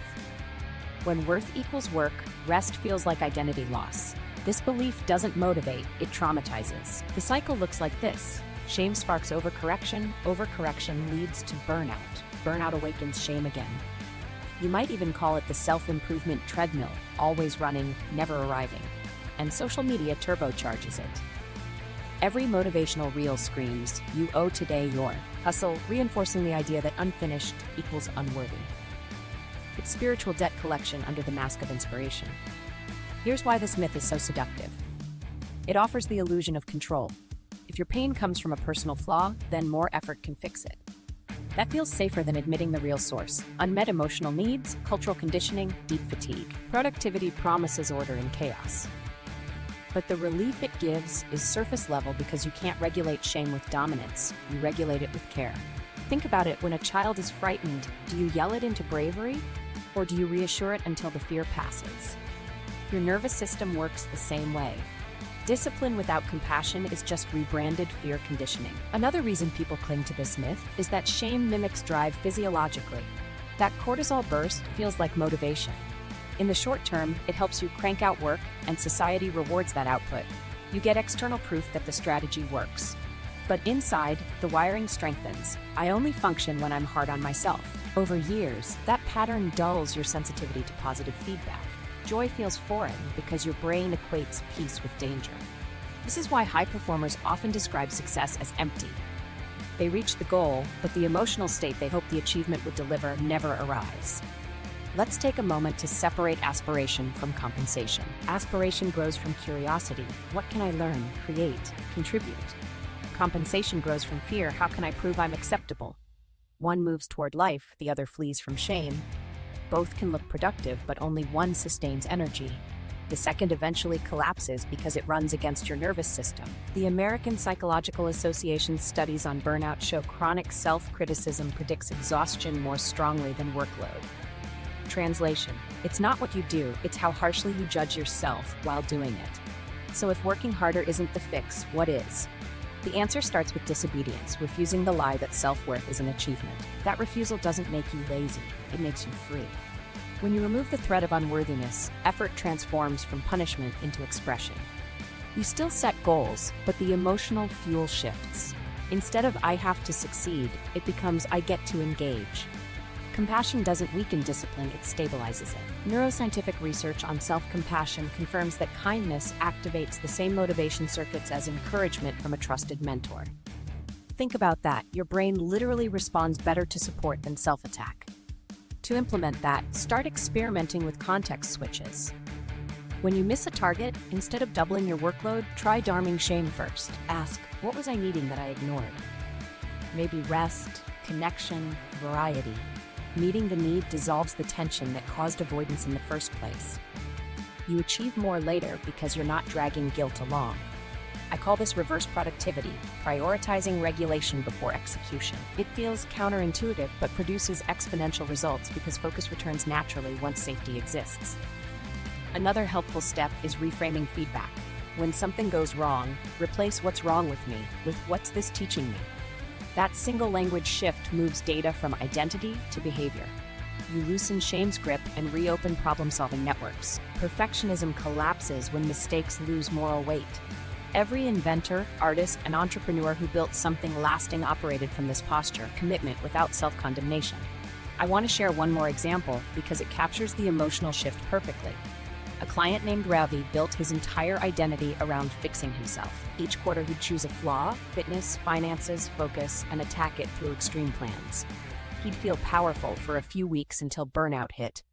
When worth equals work, rest feels like identity loss. This belief doesn't motivate, it traumatizes. The cycle looks like this. Shame sparks overcorrection, overcorrection leads to burnout. Burnout awakens shame again. You might even call it the self-improvement treadmill, always running, never arriving. And social media turbocharges it. Every motivational reel screams, "You owe today your hustle," reinforcing the idea that unfinished equals unworthy. It's spiritual debt collection under the mask of inspiration. Here's why this myth is so seductive. It offers the illusion of control. If your pain comes from a personal flaw, then more effort can fix it. That feels safer than admitting the real source. Unmet emotional needs, cultural conditioning, deep fatigue. Productivity promises order in chaos. But the relief it gives is surface level because you can't regulate shame with dominance. You regulate it with care. Think about it, when a child is frightened, do you yell it into bravery? Or do you reassure it until the fear passes? Your nervous system works the same way. Discipline without compassion is just rebranded fear conditioning. Another reason people cling to this myth is that shame mimics drive physiologically. That cortisol burst feels like motivation. In the short term, it helps you crank out work, and society rewards that output. You get external proof that the strategy works. But inside, the wiring strengthens. I only function when I'm hard on myself. Over years, that pattern dulls your sensitivity to positive feedback. Joy feels foreign because your brain equates peace with danger. This is why high performers often describe success as empty. They reach the goal, but the emotional state they hoped the achievement would deliver never arrives. Let's take a moment to separate aspiration from compensation. Aspiration grows from curiosity. What can I learn, create, contribute? Compensation grows from fear. How can I prove I'm acceptable? One moves toward life, the other flees from shame. Both can look productive, but only one sustains energy. The second eventually collapses because it runs against your nervous system. The American Psychological Association's studies on burnout show chronic self-criticism predicts exhaustion more strongly than workload. Translation: it's not what you do, it's how harshly you judge yourself while doing it. So if working harder isn't the fix, what is? The answer starts with disobedience, refusing the lie that self-worth is an achievement. That refusal doesn't make you lazy, it makes you free. When you remove the threat of unworthiness, effort transforms from punishment into expression. You still set goals, but the emotional fuel shifts. Instead of "I have to succeed," it becomes "I get to engage." Compassion doesn't weaken discipline, it stabilizes it. Neuroscientific research on self-compassion confirms that kindness activates the same motivation circuits as encouragement from a trusted mentor. Think about that. Your brain literally responds better to support than self-attack. To implement that, start experimenting with context switches. When you miss a target, instead of doubling your workload, try darming shame first. Ask, what was I needing that I ignored? Maybe rest, connection, variety. Meeting the need dissolves the tension that caused avoidance in the first place. You achieve more later because you're not dragging guilt along. I call this reverse productivity, prioritizing regulation before execution. It feels counterintuitive but produces exponential results because focus returns naturally once safety exists. Another helpful step is reframing feedback. When something goes wrong, replace "what's wrong with me" with "what's this teaching me?" That single language shift moves data from identity to behavior. You loosen shame's grip and reopen problem-solving networks. Perfectionism collapses when mistakes lose moral weight. Every inventor, artist, and entrepreneur who built something lasting operated from this posture, commitment without self-condemnation. I want to share one more example because it captures the emotional shift perfectly. A client named Ravi built his entire identity around fixing himself. Each quarter he'd choose a flaw, fitness, finances, focus, and attack it through extreme plans. He'd feel powerful for a few weeks until burnout hit.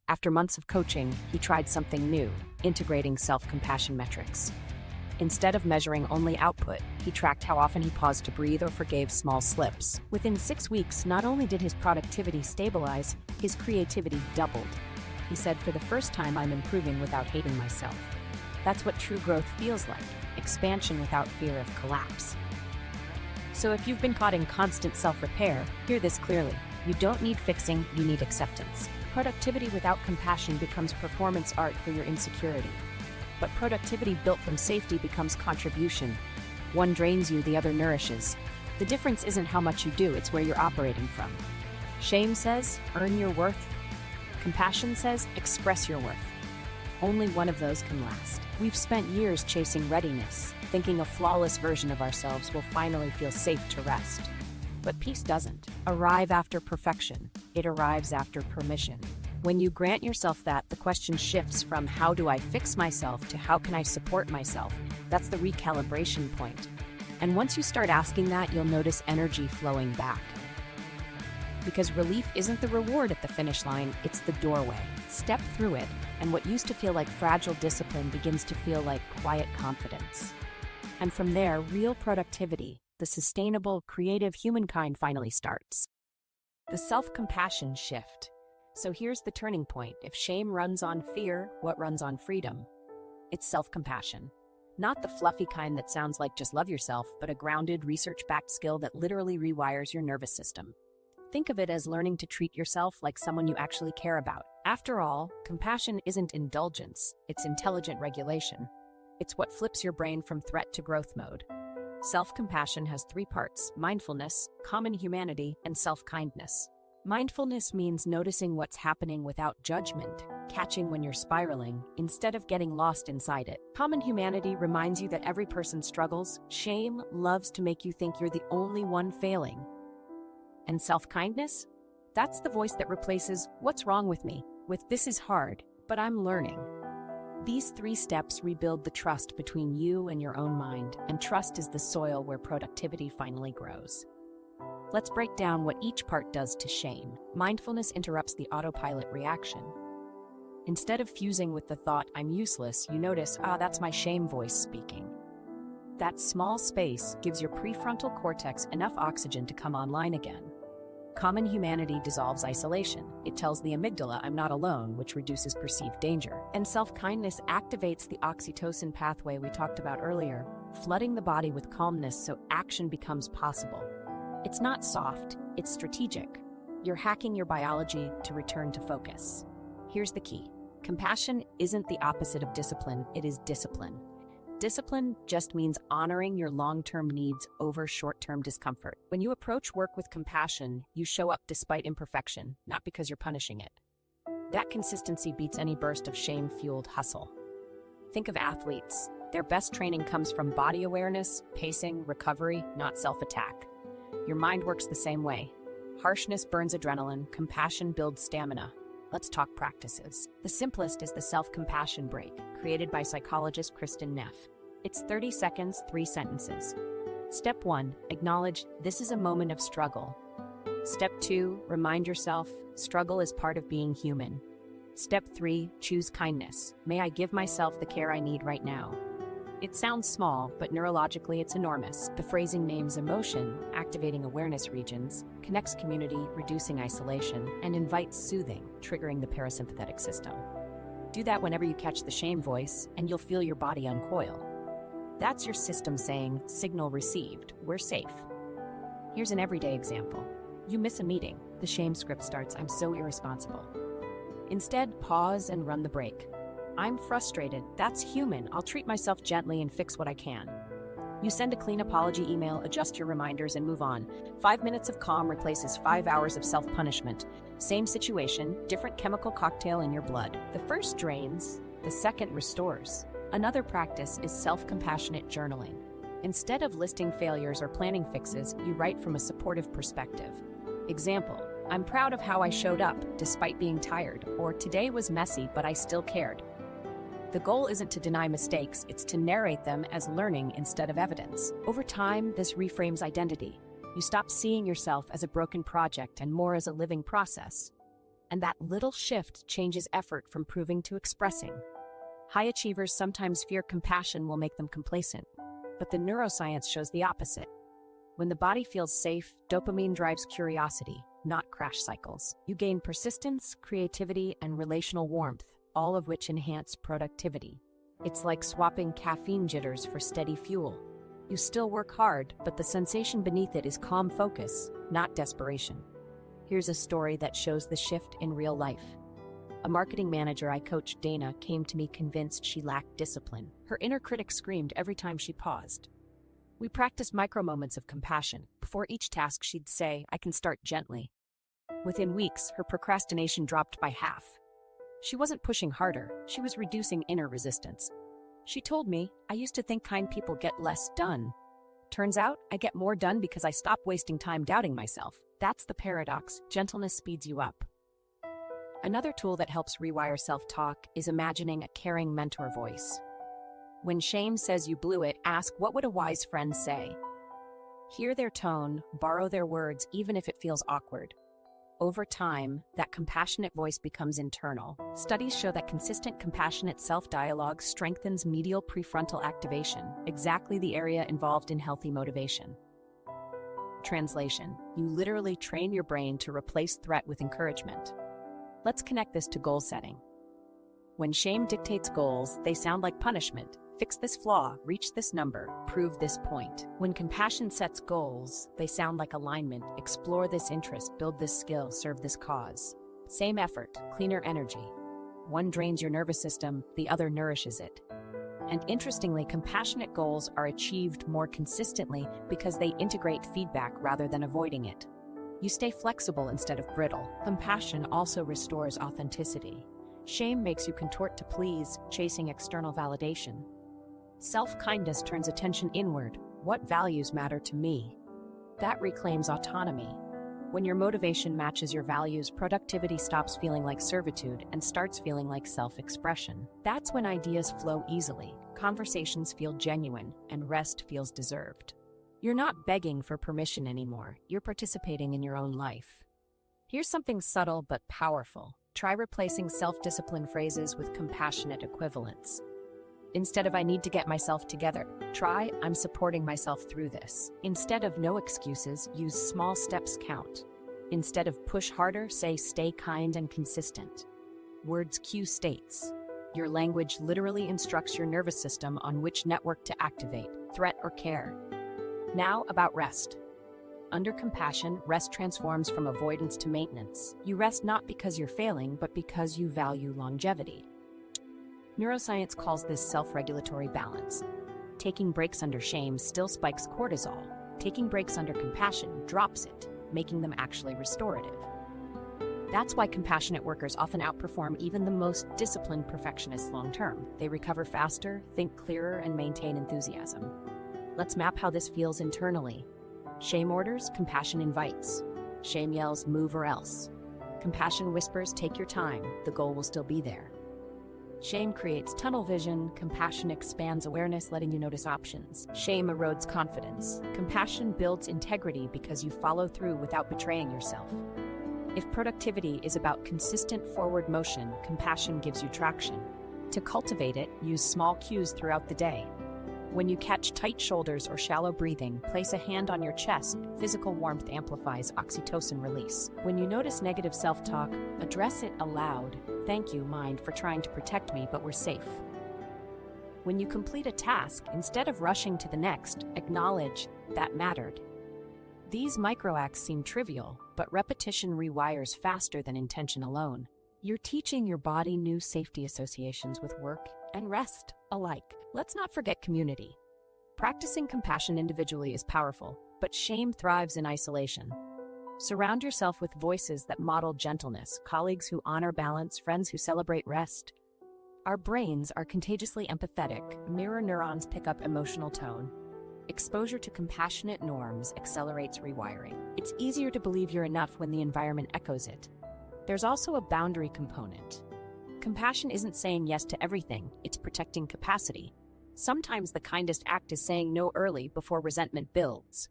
After months of coaching, he tried something new, integrating self-compassion metrics. Instead of measuring only output, he tracked how often he paused to breathe or forgave small slips. Within 6 weeks, not only did his productivity stabilize, his creativity doubled. He said, "For the first time, I'm improving without hating myself." That's what true growth feels like, expansion without fear of collapse. So if you've been caught in constant self-repair, hear this clearly. You don't need fixing, you need acceptance. Productivity without compassion becomes performance art for your insecurity. But productivity built from safety becomes contribution. One drains you, the other nourishes. The difference isn't how much you do, it's where you're operating from. Shame says, earn your worth. Compassion says, express your worth. Only one of those can last. We've spent years chasing readiness, thinking a flawless version of ourselves will finally feel safe to rest. But peace doesn't arrive after perfection. It arrives after permission. When you grant yourself that, the question shifts from how do I fix myself to how can I support myself? That's the recalibration point. And once you start asking that, you'll notice energy flowing back. Because relief isn't the reward at the finish line, it's the doorway. Step through it, and what used to feel like fragile discipline begins to feel like quiet confidence. And from there, real productivity, the sustainable, creative humankind finally starts. The self-compassion shift. So here's the turning point. If shame runs on fear, what runs on freedom? It's self-compassion. Not the fluffy kind that sounds like just love yourself, but a grounded, research-backed skill that literally rewires your nervous system. Think of it as learning to treat yourself like someone you actually care about. After all, compassion isn't indulgence, it's intelligent regulation. It's what flips your brain from threat to growth mode. Self-compassion has 3 parts: mindfulness, common humanity, and self-kindness. Mindfulness means noticing what's happening without judgment, catching when you're spiraling, instead of getting lost inside it. Common humanity reminds you that every person struggles. Shame loves to make you think you're the only one failing. And self-kindness? That's the voice that replaces "what's wrong with me" with "this is hard, but I'm learning." These 3 steps rebuild the trust between you and your own mind, and trust is the soil where productivity finally grows. Let's break down what each part does to shame. Mindfulness interrupts the autopilot reaction. Instead of fusing with the thought, "I'm useless," you notice, that's my shame voice speaking. That small space gives your prefrontal cortex enough oxygen to come online again. Common humanity dissolves isolation. It tells the amygdala, "I'm not alone," which reduces perceived danger. And self-kindness activates the oxytocin pathway we talked about earlier, flooding the body with calmness so action becomes possible. It's not soft, it's strategic. You're hacking your biology to return to focus. Here's the key. Compassion isn't the opposite of discipline, it is discipline. Discipline just means honoring your long-term needs over short-term discomfort. When you approach work with compassion, you show up despite imperfection, not because you're punishing it. That consistency beats any burst of shame-fueled hustle. Think of athletes. Their best training comes from body awareness, pacing, recovery, not self-attack. Your mind works the same way. Harshness burns adrenaline, compassion builds stamina. Let's talk practices. The simplest is the self-compassion break, created by psychologist Kristin Neff. It's 30 seconds, 3 sentences. Step 1, acknowledge this is a moment of struggle. Step 2, remind yourself struggle is part of being human. Step 3, choose kindness. May I give myself the care I need right now? It sounds small, but neurologically it's enormous. The phrasing names emotion, activating awareness regions, connects community, reducing isolation, and invites soothing, triggering the parasympathetic system. Do that whenever you catch the shame voice, and you'll feel your body uncoil. That's your system saying, signal received, we're safe. Here's an everyday example. You miss a meeting. The shame script starts, I'm so irresponsible. Instead, pause and run the break. I'm frustrated. That's human. I'll treat myself gently and fix what I can. You send a clean apology email, adjust your reminders, and move on. 5 minutes of calm replaces 5 hours of self-punishment. Same situation, different chemical cocktail in your blood. The first drains, the second restores. Another practice is self-compassionate journaling. Instead of listing failures or planning fixes, you write from a supportive perspective. Example, I'm proud of how I showed up despite being tired, or today was messy but I still cared. The goal isn't to deny mistakes, it's to narrate them as learning instead of evidence. Over time, this reframes identity. You stop seeing yourself as a broken project and more as a living process. And that little shift changes effort from proving to expressing. High achievers sometimes fear compassion will make them complacent, but the neuroscience shows the opposite. When the body feels safe, dopamine drives curiosity, not crash cycles. You gain persistence, creativity, and relational warmth, all of which enhance productivity. It's like swapping caffeine jitters for steady fuel. You still work hard, but the sensation beneath it is calm focus, not desperation. Here's a story that shows the shift in real life. A marketing manager I coached, Dana, came to me convinced she lacked discipline. Her inner critic screamed every time she paused. We practiced micro moments of compassion. Before each task, she'd say, I can start gently. Within weeks, her procrastination dropped by half. She wasn't pushing harder, she was reducing inner resistance. She told me, I used to think kind people get less done. Turns out, I get more done because I stop wasting time doubting myself. That's the paradox. Gentleness speeds you up. Another tool that helps rewire self-talk is imagining a caring mentor voice. When shame says you blew it, ask, what would a wise friend say? Hear their tone, borrow their words, even if it feels awkward. Over time, that compassionate voice becomes internal. Studies show that consistent, compassionate self-dialogue strengthens medial prefrontal activation, exactly the area involved in healthy motivation. Translation: you literally train your brain to replace threat with encouragement. Let's connect this to goal setting. When shame dictates goals, they sound like punishment. Fix this flaw, reach this number, prove this point. When compassion sets goals, they sound like alignment. Explore this interest, build this skill, serve this cause. Same effort, cleaner energy. One drains your nervous system, the other nourishes it. And interestingly, compassionate goals are achieved more consistently because they integrate feedback rather than avoiding it. You stay flexible instead of brittle. Compassion also restores authenticity. Shame makes you contort to please, chasing external validation. Self-kindness turns attention inward. What values matter to me? That reclaims autonomy. When your motivation matches your values, productivity stops feeling like servitude and starts feeling like self-expression. That's when ideas flow easily, conversations feel genuine, and rest feels deserved. You're not begging for permission anymore. You're participating in your own life. Here's something subtle but powerful. Try replacing self-discipline phrases with compassionate equivalents. Instead of I need to get myself together, try I'm supporting myself through this. Instead of no excuses, use small steps count. Instead of push harder, say stay kind and consistent. Words cue states. Your language literally instructs your nervous system on which network to activate, threat or care. Now about rest. Under compassion, rest transforms from avoidance to maintenance. You rest not because you're failing, but because you value longevity. Neuroscience calls this self-regulatory balance. Taking breaks under shame still spikes cortisol. Taking breaks under compassion drops it, making them actually restorative. That's why compassionate workers often outperform even the most disciplined perfectionists long-term. They recover faster, think clearer, and maintain enthusiasm. Let's map how this feels internally. Shame orders, compassion invites. Shame yells, move or else. Compassion whispers, take your time, the goal will still be there. Shame creates tunnel vision, compassion expands awareness, letting you notice options. Shame erodes confidence. Compassion builds integrity because you follow through without betraying yourself. If productivity is about consistent forward motion, compassion gives you traction. To cultivate it, use small cues throughout the day. When you catch tight shoulders or shallow breathing, place a hand on your chest. Physical warmth amplifies oxytocin release. When you notice negative self-talk, address it aloud. Thank you, mind, for trying to protect me, but we're safe. When you complete a task, instead of rushing to the next, acknowledge that mattered. These microacts seem trivial, but repetition rewires faster than intention alone. You're teaching your body new safety associations with work and rest alike. Let's not forget community. Practicing compassion individually is powerful, but shame thrives in isolation. Surround yourself with voices that model gentleness, colleagues who honor balance, friends who celebrate rest. Our brains are contagiously empathetic. Mirror neurons pick up emotional tone. Exposure to compassionate norms accelerates rewiring. It's easier to believe you're enough when the environment echoes it. There's also a boundary component. Compassion isn't saying yes to everything, it's protecting capacity. Sometimes the kindest act is saying no early before resentment builds.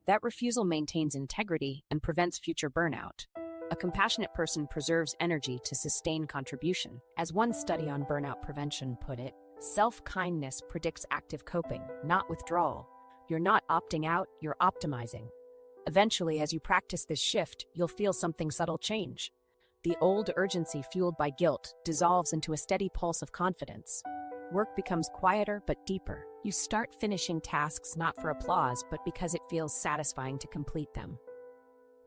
That refusal maintains integrity and prevents future burnout. A compassionate person preserves energy to sustain contribution. As one study on burnout prevention put it, self-kindness predicts active coping, not withdrawal. You're not opting out, you're optimizing. Eventually, as you practice this shift, you'll feel something subtle change. The old urgency fueled by guilt dissolves into a steady pulse of confidence. Work becomes quieter but deeper. You start finishing tasks not for applause, but because it feels satisfying to complete them.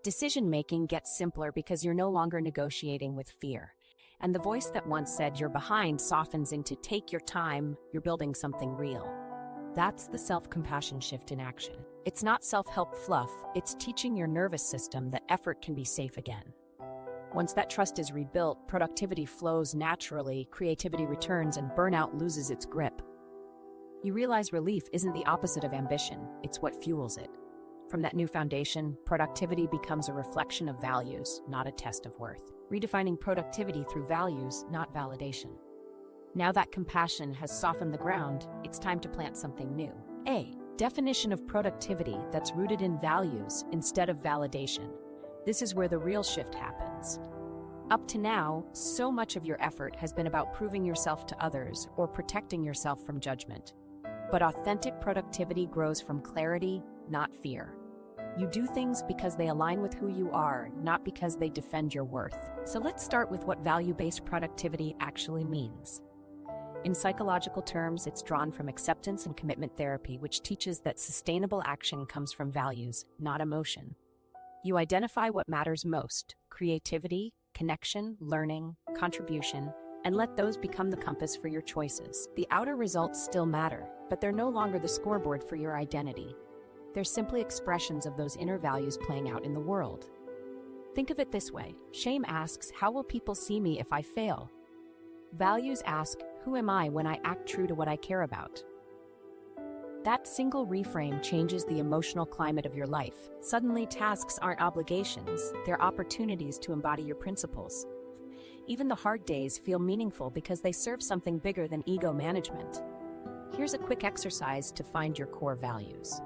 Decision-making gets simpler because you're no longer negotiating with fear. And the voice that once said you're behind softens into take your time, you're building something real. That's the self-compassion shift in action. It's not self-help fluff, it's teaching your nervous system that effort can be safe again. Once that trust is rebuilt, productivity flows naturally, creativity returns, and burnout loses its grip. You realize relief isn't the opposite of ambition, it's what fuels it. From that new foundation, productivity becomes a reflection of values, not a test of worth. Redefining productivity through values, not validation. Now that compassion has softened the ground, it's time to plant something new. A definition of productivity that's rooted in values instead of validation. This is where the real shift happens. Up to now, so much of your effort has been about proving yourself to others or protecting yourself from judgment. But authentic productivity grows from clarity, not fear. You do things because they align with who you are, not because they defend your worth. So let's start with what value-based productivity actually means. In psychological terms, it's drawn from acceptance and commitment therapy, which teaches that sustainable action comes from values, not emotion. You identify what matters most: creativity, connection, learning, contribution, and let those become the compass for your choices. The outer results still matter, but they're no longer the scoreboard for your identity. They're simply expressions of those inner values playing out in the world. Think of it this way. Shame asks, how will people see me if I fail? Values ask, who am I when I act true to what I care about? That single reframe changes the emotional climate of your life. Suddenly, tasks aren't obligations, they're opportunities to embody your principles. Even the hard days feel meaningful because they serve something bigger than ego management. Here's a quick exercise to find your core values.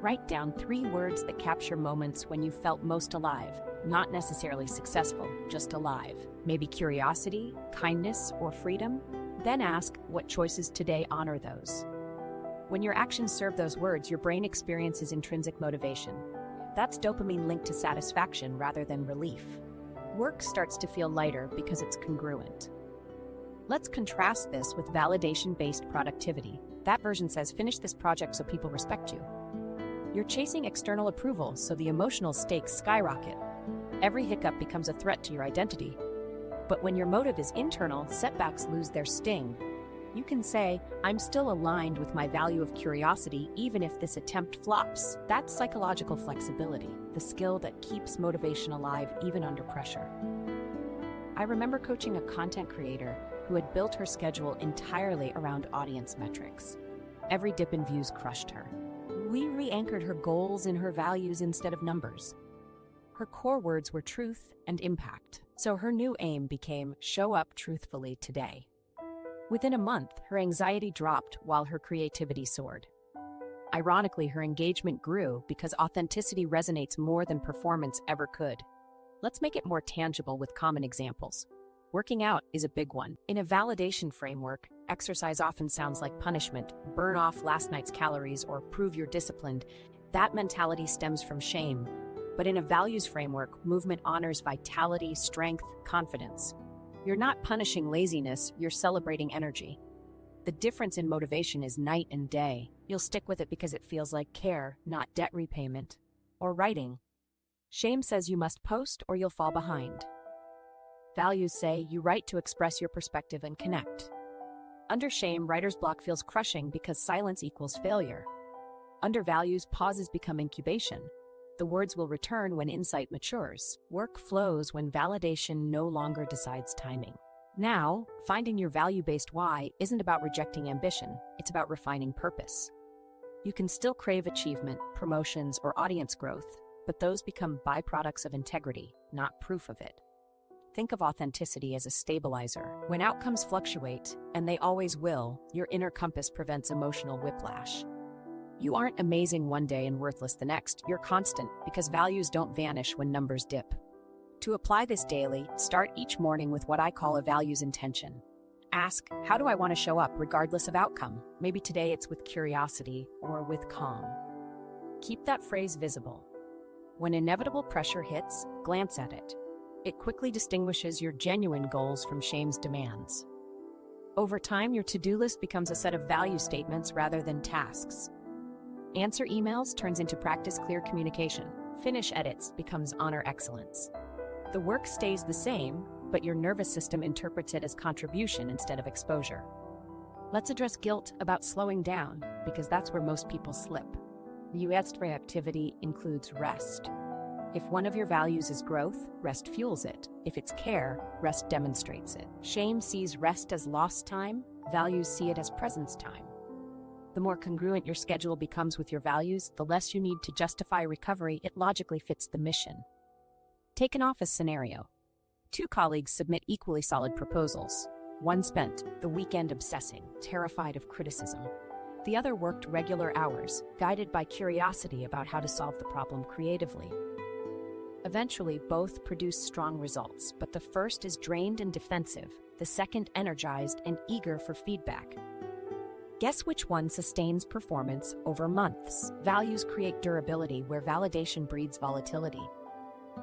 Write down 3 words that capture moments when you felt most alive, not necessarily successful, just alive. Maybe curiosity, kindness, or freedom. Then ask, what choices today honor those? When your actions serve those words, your brain experiences intrinsic motivation. That's dopamine linked to satisfaction rather than relief. Work starts to feel lighter because it's congruent. Let's contrast this with validation-based productivity. That version says, finish this project so people respect you. You're chasing external approval, so the emotional stakes skyrocket. Every hiccup becomes a threat to your identity. But when your motive is internal, setbacks lose their sting. You can say, I'm still aligned with my value of curiosity even if this attempt flops. That's psychological flexibility, the skill that keeps motivation alive even under pressure. I remember coaching a content creator who had built her schedule entirely around audience metrics. Every dip in views crushed her. We re-anchored her goals in her values instead of numbers. Her core words were truth and impact, so her new aim became show up truthfully today. Within a month, her anxiety dropped while her creativity soared. Ironically, her engagement grew because authenticity resonates more than performance ever could. Let's make it more tangible with common examples. Working out is a big one. In a validation framework, exercise often sounds like punishment, burn off last night's calories, or prove you're disciplined. That mentality stems from shame. But in a values framework, movement honors vitality, strength, confidence. You're not punishing laziness, you're celebrating energy. The difference in motivation is night and day. You'll stick with it because it feels like care, not debt repayment. Or writing. Shame says you must post or you'll fall behind. Values say you write to express your perspective and connect. Under shame, writer's block feels crushing because silence equals failure. Under values, pauses become incubation. The words will return when insight matures. Work flows when validation no longer decides timing. Now, finding your value-based why isn't about rejecting ambition, it's about refining purpose. You can still crave achievement, promotions, or audience growth, but those become byproducts of integrity, not proof of it. Think of authenticity as a stabilizer. When outcomes fluctuate, and they always will, your inner compass prevents emotional whiplash. You aren't amazing one day and worthless the next. You're constant because values don't vanish when numbers dip. To apply this daily, start each morning with what I call a values intention. Ask, how do I want to show up regardless of outcome? Maybe today it's with curiosity or with calm. Keep that phrase visible. When inevitable pressure hits, glance at it. It quickly distinguishes your genuine goals from shame's demands. Over time, your to-do list becomes a set of value statements rather than tasks. Answer emails turns into practice clear communication. Finish edits becomes honor excellence. The work stays the same, but your nervous system interprets it as contribution instead of exposure. Let's address guilt about slowing down, because that's where most people slip. The activity includes rest. If one of your values is growth, rest fuels it. If it's care, rest demonstrates it. Shame sees rest as lost time, values see it as presence time. The more congruent your schedule becomes with your values, the less you need to justify recovery. It logically fits the mission. Take an office scenario. Two colleagues submit equally solid proposals. One spent the weekend obsessing, terrified of criticism. The other worked regular hours, guided by curiosity about how to solve the problem creatively. Eventually, both produce strong results, but the first is drained and defensive, the second energized and eager for feedback. Guess which one sustains performance over months? Values create durability where validation breeds volatility.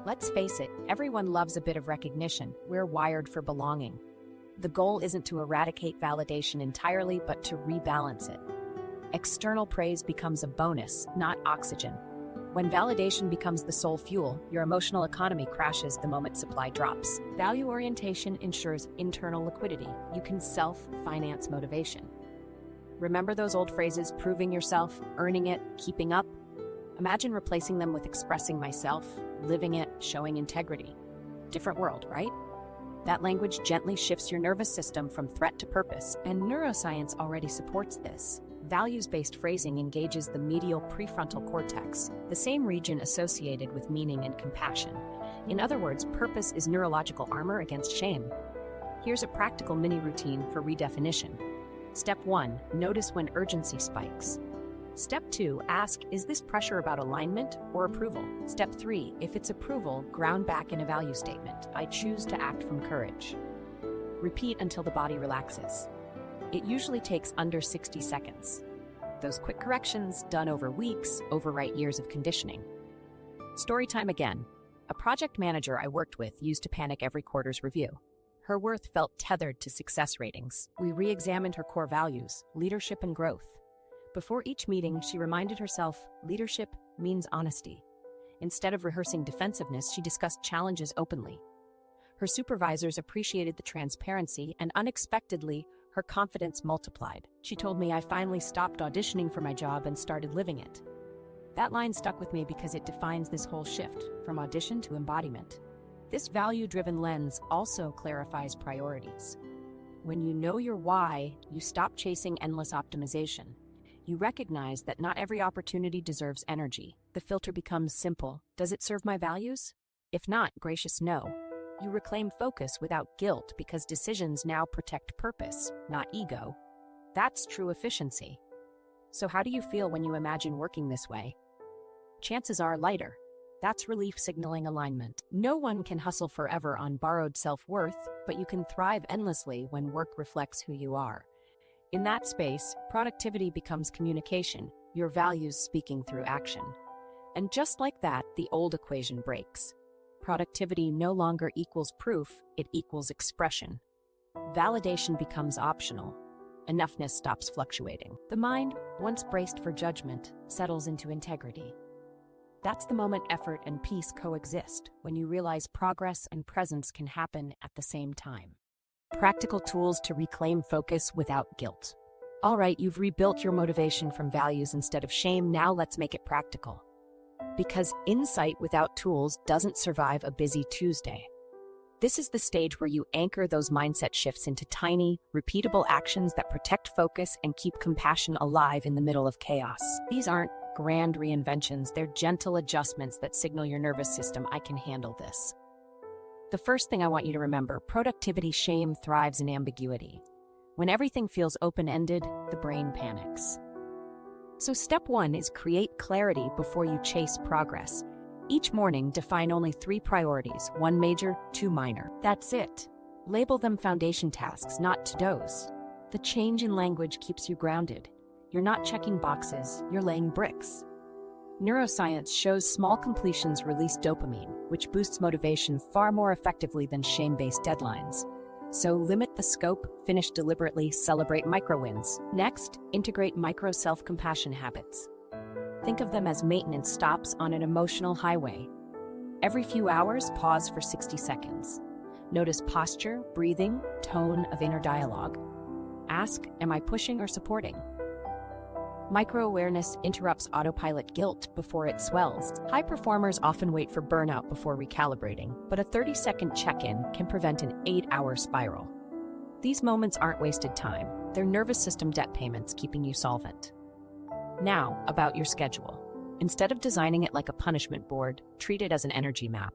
Let's face it, everyone loves a bit of recognition. We're wired for belonging. The goal isn't to eradicate validation entirely, but to rebalance it. External praise becomes a bonus, not oxygen. When validation becomes the sole fuel, your emotional economy crashes the moment supply drops. Value orientation ensures internal liquidity. You can self-finance motivation. Remember those old phrases, proving yourself, earning it, keeping up? Imagine replacing them with expressing myself, living it, showing integrity. Different world, right? That language gently shifts your nervous system from threat to purpose, and neuroscience already supports this. Values-based phrasing engages the medial prefrontal cortex, the same region associated with meaning and compassion. In other words, purpose is neurological armor against shame. Here's a practical mini-routine for redefinition. Step 1. Notice when urgency spikes. Step 2. Ask, is this pressure about alignment or approval? Step 3. If it's approval, ground back in a value statement. I choose to act from courage. Repeat until the body relaxes. It usually takes under 60 seconds. Those quick corrections, done over weeks, overwrite years of conditioning. Story time again. A project manager I worked with used to panic every quarter's review. Her worth felt tethered to success ratings. We re-examined her core values, leadership and growth. Before each meeting, she reminded herself, leadership means honesty. Instead of rehearsing defensiveness, she discussed challenges openly. Her supervisors appreciated the transparency, and unexpectedly, her confidence multiplied. She told me, I finally stopped auditioning for my job and started living it. That line stuck with me because it defines this whole shift, from audition to embodiment. This value-driven lens also clarifies priorities. When you know your why, you stop chasing endless optimization. You recognize that not every opportunity deserves energy. The filter becomes simple. Does it serve my values? If not, gracious no. You reclaim focus without guilt because decisions now protect purpose, not ego. That's true efficiency. So how do you feel when you imagine working this way? Chances are lighter. That's relief signaling alignment. No one can hustle forever on borrowed self-worth, but you can thrive endlessly when work reflects who you are. In that space, productivity becomes communication, your values speaking through action. And just like that, the old equation breaks. Productivity no longer equals proof, it equals expression. Validation becomes optional. Enoughness stops fluctuating. The mind, once braced for judgment, settles into integrity. That's the moment effort and peace coexist, when you realize progress and presence can happen at the same time. Practical tools to reclaim focus without guilt. All right, you've rebuilt your motivation from values instead of shame, now let's make it practical. Because insight without tools doesn't survive a busy Tuesday. This is the stage where you anchor those mindset shifts into tiny, repeatable actions that protect focus and keep compassion alive in the middle of chaos. These aren't grand reinventions, they're gentle adjustments that signal your nervous system, I can handle this. The first thing I want you to remember, productivity shame thrives in ambiguity. When everything feels open-ended, the brain panics. So step one is create clarity before you chase progress. Each morning, define only 3 priorities, 1 major, 2 minor. That's it. Label them foundation tasks, not to-dos. The change in language keeps you grounded. You're not checking boxes, you're laying bricks. Neuroscience shows small completions release dopamine, which boosts motivation far more effectively than shame-based deadlines. So limit the scope, finish deliberately, celebrate micro-wins. Next, integrate micro self-compassion habits. Think of them as maintenance stops on an emotional highway. Every few hours, pause for 60 seconds. Notice posture, breathing, tone of inner dialogue. Ask, am I pushing or supporting? Micro-awareness interrupts autopilot guilt before it swells. High performers often wait for burnout before recalibrating, but a 30-second check-in can prevent an 8-hour spiral. These moments aren't wasted time. They're nervous system debt payments keeping you solvent. Now, about your schedule. Instead of designing it like a punishment board, treat it as an energy map.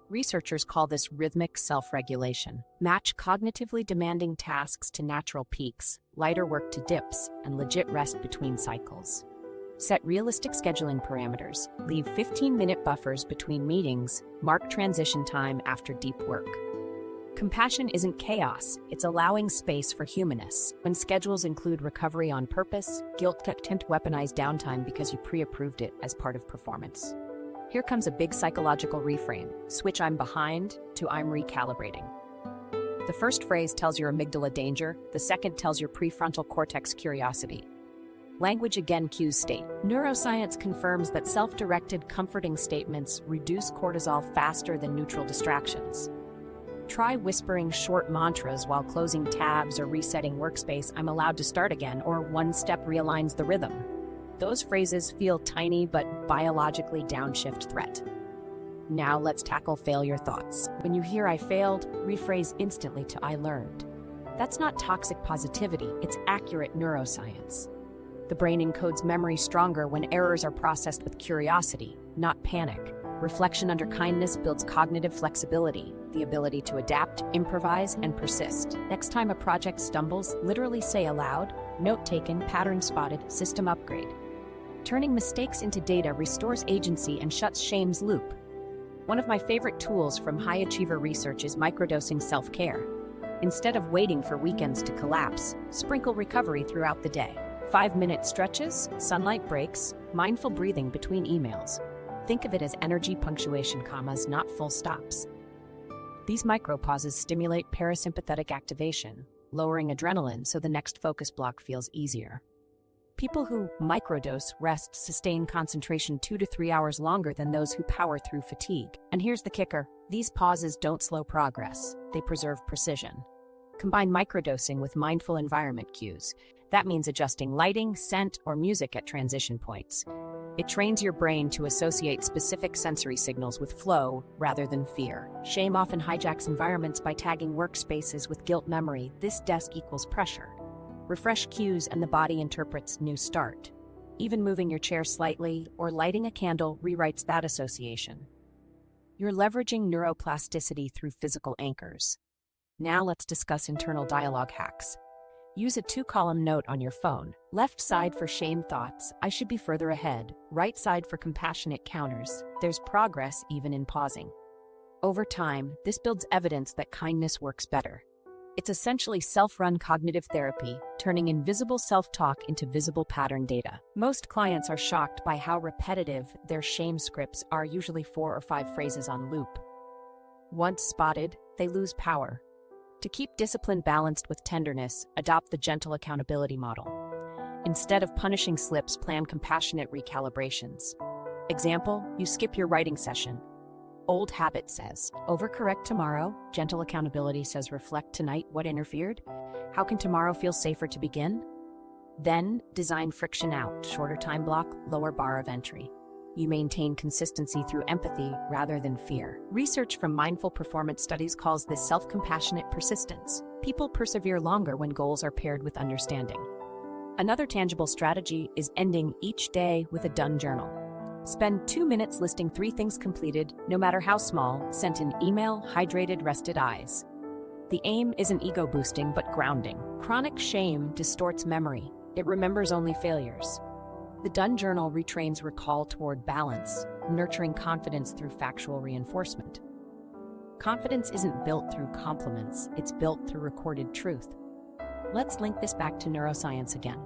Researchers call this rhythmic self-regulation. Match cognitively demanding tasks to natural peaks, lighter work to dips, and legit rest between cycles. Set realistic scheduling parameters, leave 15-minute buffers between meetings, mark transition time after deep work. Compassion isn't chaos, it's allowing space for humanness. When schedules include recovery on purpose, guilt can tend to weaponize downtime because you pre-approved it as part of performance. Here comes a big psychological reframe. Switch I'm behind to I'm recalibrating. The first phrase tells your amygdala danger, the second tells your prefrontal cortex curiosity. Language again cues state. Neuroscience confirms that self-directed, comforting statements reduce cortisol faster than neutral distractions. Try whispering short mantras while closing tabs or resetting workspace, I'm allowed to start again, or one step realigns the rhythm. Those phrases feel tiny but biologically downshift threat. Now let's tackle failure thoughts. When you hear I failed, rephrase instantly to I learned. That's not toxic positivity, it's accurate neuroscience. The brain encodes memory stronger when errors are processed with curiosity, not panic. Reflection under kindness builds cognitive flexibility, the ability to adapt, improvise, and persist. Next time a project stumbles, literally say aloud, note taken, pattern spotted, system upgrade. Turning mistakes into data restores agency and shuts shame's loop. One of my favorite tools from high achiever research is microdosing self-care. Instead of waiting for weekends to collapse, sprinkle recovery throughout the day. 5-minute stretches, sunlight breaks, mindful breathing between emails. Think of it as energy punctuation commas, not full stops. These micropauses stimulate parasympathetic activation, lowering adrenaline so the next focus block feels easier. People who microdose rest sustain concentration 2 to 3 hours longer than those who power through fatigue. And here's the kicker. These pauses don't slow progress. They preserve precision. Combine microdosing with mindful environment cues. That means adjusting lighting, scent, or music at transition points. It trains your brain to associate specific sensory signals with flow rather than fear. Shame often hijacks environments by tagging workspaces with guilt memory. This desk equals pressure. Refresh cues and the body interprets new start. Even moving your chair slightly or lighting a candle rewrites that association. You're leveraging neuroplasticity through physical anchors. Now let's discuss internal dialogue hacks. Use a 2-column note on your phone. Left side for shame thoughts, I should be further ahead. Right side for compassionate counters, there's progress even in pausing. Over time, this builds evidence that kindness works better. It's essentially self-run cognitive therapy, turning invisible self-talk into visible pattern data. Most clients are shocked by how repetitive their shame scripts are, usually 4 or 5 phrases on loop. Once spotted, they lose power. To keep discipline balanced with tenderness, adopt the gentle accountability model. Instead of punishing slips, plan compassionate recalibrations. Example, you skip your writing session. Old habit says, overcorrect tomorrow. Gentle accountability says, reflect tonight what interfered. How can tomorrow feel safer to begin? Then, design friction out, shorter time block, lower bar of entry. You maintain consistency through empathy rather than fear. Research from mindful performance studies calls this self-compassionate persistence. People persevere longer when goals are paired with understanding. Another tangible strategy is ending each day with a done journal. Spend 2 minutes listing 3 things completed, no matter how small, sent in email, hydrated, rested eyes. The aim isn't ego-boosting, but grounding. Chronic shame distorts memory. It remembers only failures. The done journal retrains recall toward balance, nurturing confidence through factual reinforcement. Confidence isn't built through compliments, it's built through recorded truth. Let's link this back to neuroscience again.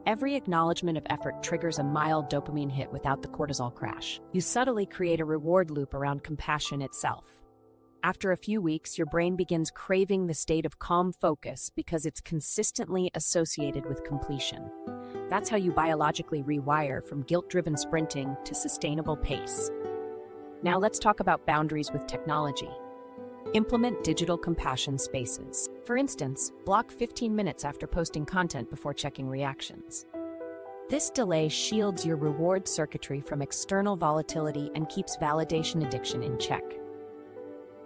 Every acknowledgement of effort triggers a mild dopamine hit without the cortisol crash. You subtly create a reward loop around compassion itself. After a few weeks, your brain begins craving the state of calm focus because it's consistently associated with completion. That's how you biologically rewire from guilt-driven sprinting to sustainable pace. Now let's talk about boundaries with technology. Implement digital compassion spaces. For instance, block 15 minutes after posting content before checking reactions. This delay shields your reward circuitry from external volatility and keeps validation addiction in check.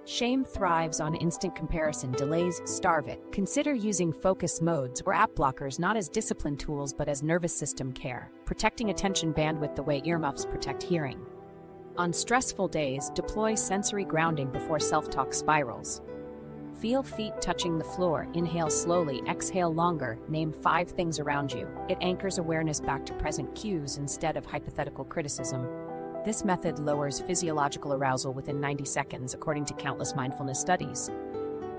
Shame thrives on instant comparison. Delays starve it. Consider using focus modes or app blockers not as discipline tools but as nervous system care, protecting attention bandwidth the way earmuffs protect hearing. On stressful days, deploy sensory grounding before self-talk spirals. Feel feet touching the floor. Inhale slowly, exhale longer. Name 5 things around you. It anchors awareness back to present cues instead of hypothetical criticism. This method lowers physiological arousal within 90 seconds, according to countless mindfulness studies.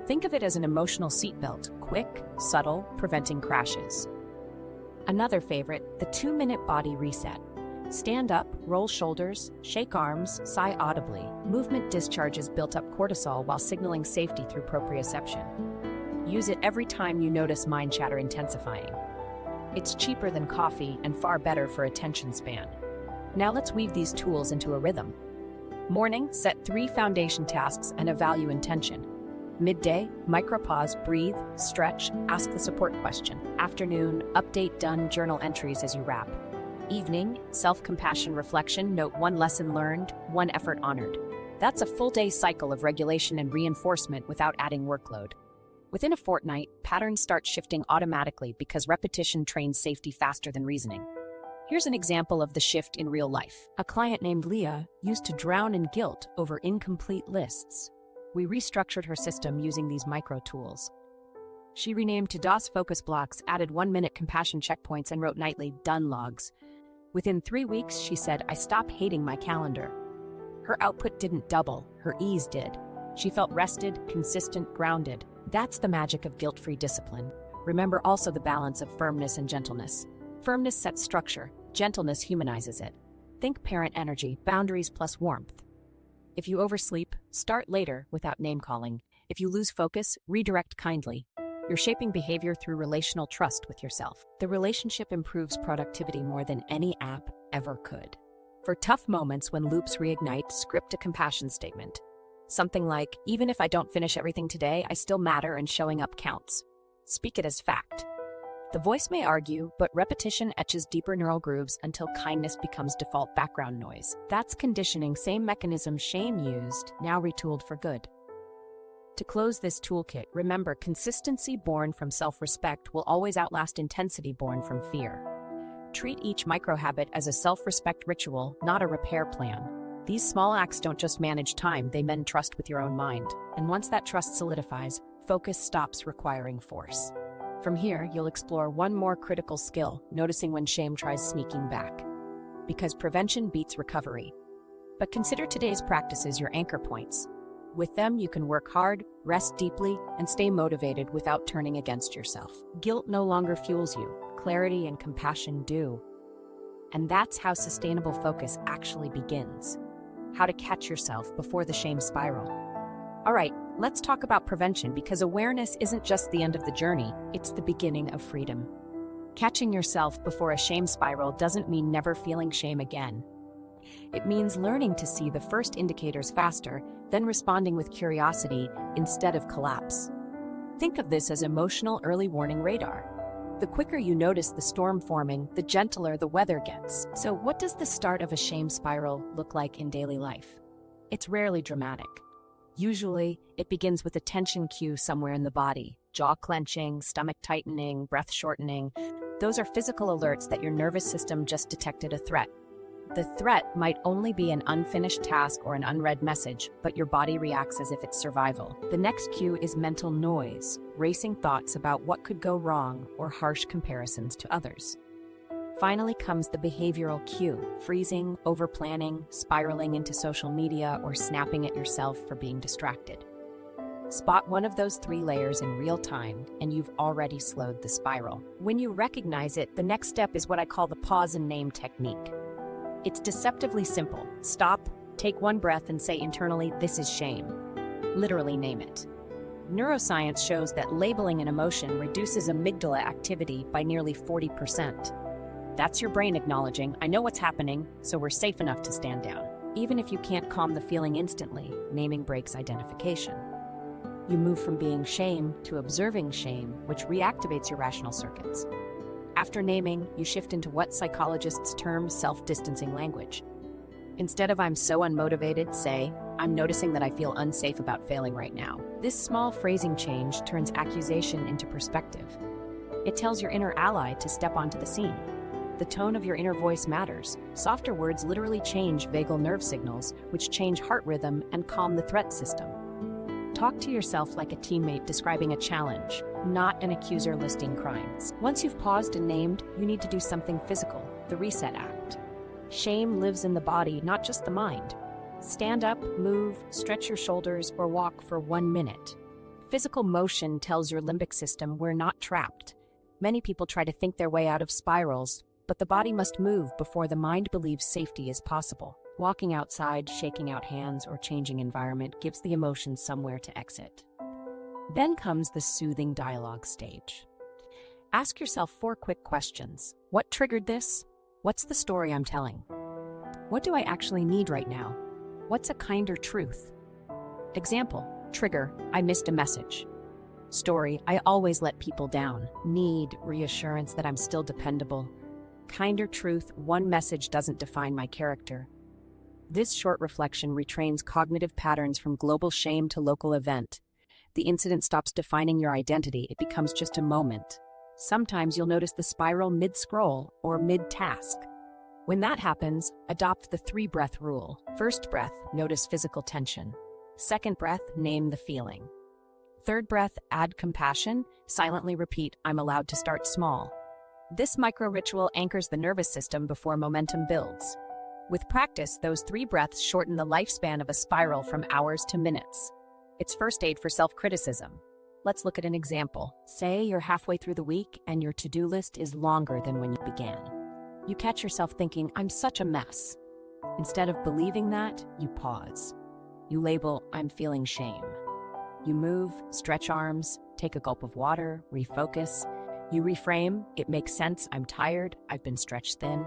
Think of it as an emotional seatbelt, quick, subtle, preventing crashes. Another favorite, the 2-minute body reset. Stand up, roll shoulders, shake arms, sigh audibly. Movement discharges built-up cortisol while signaling safety through proprioception. Use it every time you notice mind chatter intensifying. It's cheaper than coffee and far better for attention span. Now let's weave these tools into a rhythm. Morning, set 3 foundation tasks and a value intention. Midday, micropause, breathe, stretch, ask the support question. Afternoon, update done journal entries as you wrap. Evening, self-compassion reflection, note 1 lesson learned, 1 effort honored. That's a full day cycle of regulation and reinforcement without adding workload. Within a fortnight, patterns start shifting automatically because repetition trains safety faster than reasoning. Here's an example of the shift in real life. A client named Leah used to drown in guilt over incomplete lists. We restructured her system using these micro tools. She renamed to DOS focus blocks, added 1-minute compassion checkpoints, and wrote nightly done logs. Within 3 weeks, she said, I stopped hating my calendar. Her output didn't double, her ease did. She felt rested, consistent, grounded. That's the magic of guilt-free discipline. Remember also the balance of firmness and gentleness. Firmness sets structure, gentleness humanizes it. Think parent energy, boundaries plus warmth. If you oversleep, start later without name-calling. If you lose focus, redirect kindly. You're shaping behavior through relational trust with yourself. The relationship improves productivity more than any app ever could. For tough moments when loops reignite, script a compassion statement. Something like, even if I don't finish everything today, I still matter and showing up counts. Speak it as fact. The voice may argue, but repetition etches deeper neural grooves until kindness becomes default background noise. That's conditioning, same mechanism shame used, now retooled for good. To close this toolkit, remember consistency born from self-respect will always outlast intensity born from fear. Treat each micro-habit as a self-respect ritual, not a repair plan. These small acts don't just manage time, they mend trust with your own mind. And once that trust solidifies, focus stops requiring force. From here, you'll explore one more critical skill, noticing when shame tries sneaking back. Because prevention beats recovery. But consider today's practices your anchor points. With them, you can work hard, rest deeply, and stay motivated without turning against yourself. Guilt no longer fuels you. Clarity and compassion do. And that's how sustainable focus actually begins. How to catch yourself before the shame spiral. All right, let's talk about prevention, because awareness isn't just the end of the journey, it's the beginning of freedom. Catching yourself before a shame spiral doesn't mean never feeling shame again. It means learning to see the first indicators faster, then responding with curiosity instead of collapse. Think of this as emotional early warning radar. The quicker you notice the storm forming, the gentler the weather gets. So what does the start of a shame spiral look like in daily life? It's rarely dramatic. Usually, it begins with a tension cue somewhere in the body. Jaw clenching, stomach tightening, breath shortening. Those are physical alerts that your nervous system just detected a threat. The threat might only be an unfinished task or an unread message, but your body reacts as if it's survival. The next cue is mental noise, racing thoughts about what could go wrong or harsh comparisons to others. Finally comes the behavioral cue, freezing, overplanning, spiraling into social media, or snapping at yourself for being distracted. Spot one of those three layers in real time, and you've already slowed the spiral. When you recognize it, the next step is what I call the pause and name technique. It's deceptively simple. Stop, take one breath, and say internally, "This is shame." Literally name it. Neuroscience shows that labeling an emotion reduces amygdala activity by nearly 40%. That's your brain acknowledging, "I know what's happening, so we're safe enough to stand down." Even if you can't calm the feeling instantly, naming breaks identification. You move from being shame to observing shame, which reactivates your rational circuits. After naming, you shift into what psychologists term self-distancing language. Instead of "I'm so unmotivated," say, "I'm noticing that I feel unsafe about failing right now." This small phrasing change turns accusation into perspective. It tells your inner ally to step onto the scene. The tone of your inner voice matters. Softer words literally change vagal nerve signals, which change heart rhythm and calm the threat system. Talk to yourself like a teammate describing a challenge, not an accuser listing crimes. Once you've paused and named, you need to do something physical, the reset act. Shame lives in the body, not just the mind. Stand up, move, stretch your shoulders, or walk for 1 minute. Physical motion tells your limbic system we're not trapped. Many people try to think their way out of spirals, but the body must move before the mind believes safety is possible. Walking outside, shaking out hands, or changing environment gives the emotion somewhere to exit. Then comes the soothing dialogue stage. Ask yourself 4 quick questions. What triggered this? What's the story I'm telling? What do I actually need right now? What's a kinder truth? Example, trigger, I missed a message. Story, I always let people down. Need, reassurance that I'm still dependable. Kinder truth, one message doesn't define my character. This short reflection retrains cognitive patterns from global shame to local event. The incident stops defining your identity, it becomes just a moment. Sometimes you'll notice the spiral mid-scroll or mid-task. When that happens, adopt the 3-breath rule. First breath, notice physical tension. Second breath, name the feeling. Third breath, add compassion. Silently repeat, I'm allowed to start small. This micro-ritual anchors the nervous system before momentum builds. With practice, those 3 breaths shorten the lifespan of a spiral from hours to minutes. It's first aid for self-criticism. Let's look at an example. Say you're halfway through the week and your to-do list is longer than when you began. You catch yourself thinking, I'm such a mess. Instead of believing that, you pause. You label, I'm feeling shame. You move, stretch arms, take a gulp of water, refocus. You reframe, it makes sense, I'm tired, I've been stretched thin.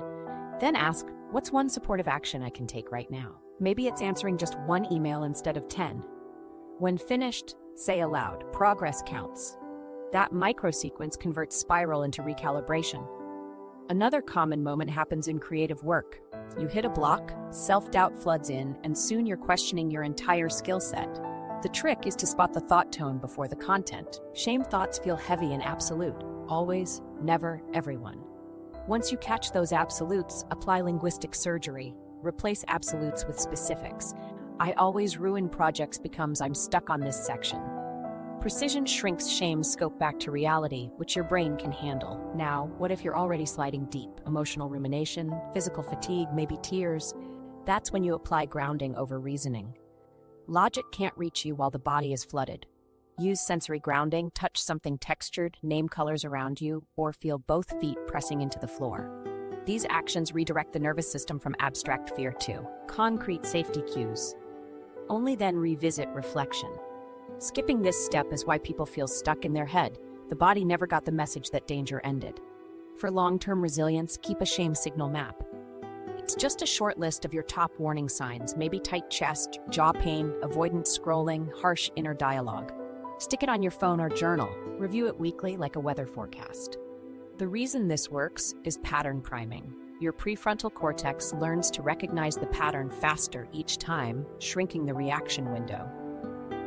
Then ask, what's one supportive action I can take right now? Maybe it's answering just 1 email instead of 10. When finished, say aloud, progress counts. That micro-sequence converts spiral into recalibration. Another common moment happens in creative work. You hit a block, self-doubt floods in, and soon you're questioning your entire skill set. The trick is to spot the thought tone before the content. Shame thoughts feel heavy and absolute. Always, never, everyone. Once you catch those absolutes, apply linguistic surgery. replace absolutes with specifics. I always ruin projects becomes I'm stuck on this section. Precision shrinks shame's scope back to reality, which your brain can handle. Now, what if you're already sliding deep? Emotional rumination, physical fatigue, maybe tears. That's when you apply grounding over reasoning. Logic can't reach you while the body is flooded. Use sensory grounding, touch something textured, name colors around you, or feel both feet pressing into the floor. These actions redirect the nervous system from abstract fear to concrete safety cues. Only then revisit reflection. Skipping this step is why people feel stuck in their head. The body never got the message that danger ended. For long-term resilience, keep a shame signal map. It's just a short list of your top warning signs, maybe tight chest, jaw pain, avoidant scrolling, harsh inner dialogue. Stick it on your phone or journal. Review it weekly like a weather forecast. The reason this works is pattern priming. Your prefrontal cortex learns to recognize the pattern faster each time, shrinking the reaction window.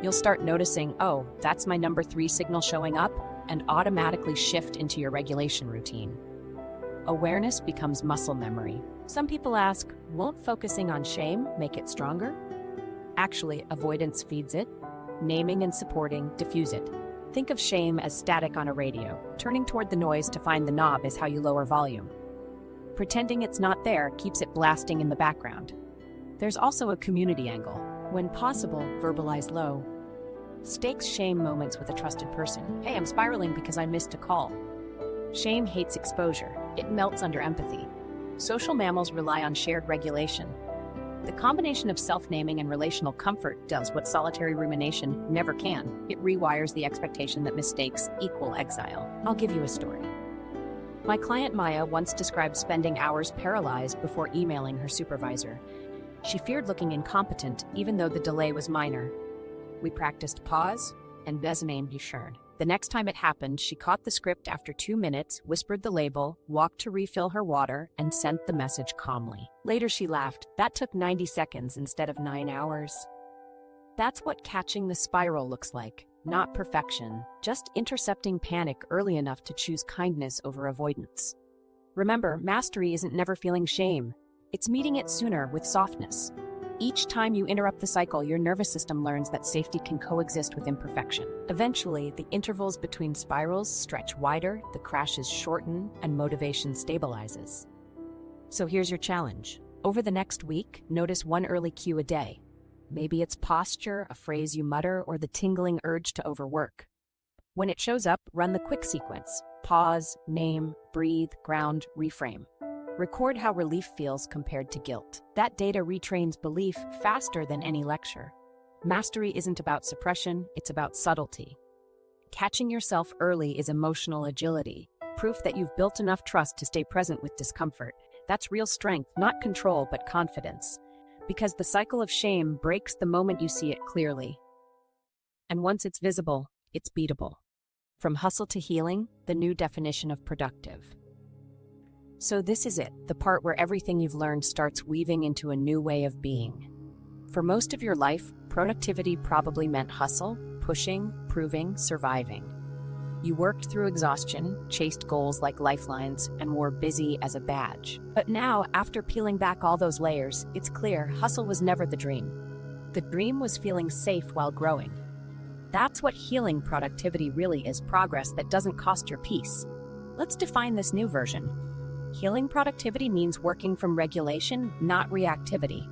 You'll start noticing, oh, that's my number 3 signal showing up, and automatically shift into your regulation routine. Awareness becomes muscle memory. Some people ask, won't focusing on shame make it stronger? Actually, avoidance feeds it. Naming and supporting diffuse it. Think of shame as static on a radio. Turning toward the noise to find the knob is how you lower volume. Pretending it's not there keeps it blasting in the background. There's also a community angle. When possible, verbalize low. Stakes shame moments with a trusted person. Hey, I'm spiraling because I missed a call. Shame hates exposure. It melts under empathy. Social mammals rely on shared regulation. The combination of self-naming and relational comfort does what solitary rumination never can. It rewires the expectation that mistakes equal exile. I'll give you a story. My client Maya once described spending hours paralyzed before emailing her supervisor. She feared looking incompetent, even though the delay was minor. We practiced pause and beznaim Bouchard. The next time it happened, she caught the script after 2 minutes, whispered the label, walked to refill her water, and sent the message calmly. Later she laughed. That took 90 seconds instead of 9 hours. That's what catching the spiral looks like. Not perfection, just intercepting panic early enough to choose kindness over avoidance. Remember, mastery isn't never feeling shame. It's meeting it sooner with softness. Each time you interrupt the cycle, your nervous system learns that safety can coexist with imperfection. Eventually, the intervals between spirals stretch wider, the crashes shorten, and motivation stabilizes. So here's your challenge. Over the next week, notice one early cue a day. Maybe it's posture, a phrase you mutter, or the tingling urge to overwork. When it shows up, run the quick sequence. Pause, name, breathe, ground, reframe. Record how relief feels compared to guilt. That data retrains belief faster than any lecture. Mastery isn't about suppression, it's about subtlety. Catching yourself early is emotional agility, proof that you've built enough trust to stay present with discomfort. That's real strength, not control, but confidence. Because the cycle of shame breaks the moment you see it clearly. And once it's visible, it's beatable. From hustle to healing, the new definition of productive. So this is it, the part where everything you've learned starts weaving into a new way of being. For most of your life, productivity probably meant hustle, pushing, proving, surviving. You worked through exhaustion, chased goals like lifelines, and wore busy as a badge. But now, after peeling back all those layers, it's clear hustle was never the dream. The dream was feeling safe while growing. That's what healing productivity really is, progress that doesn't cost your peace. Let's define this new version. Healing productivity means working from regulation, not reactivity.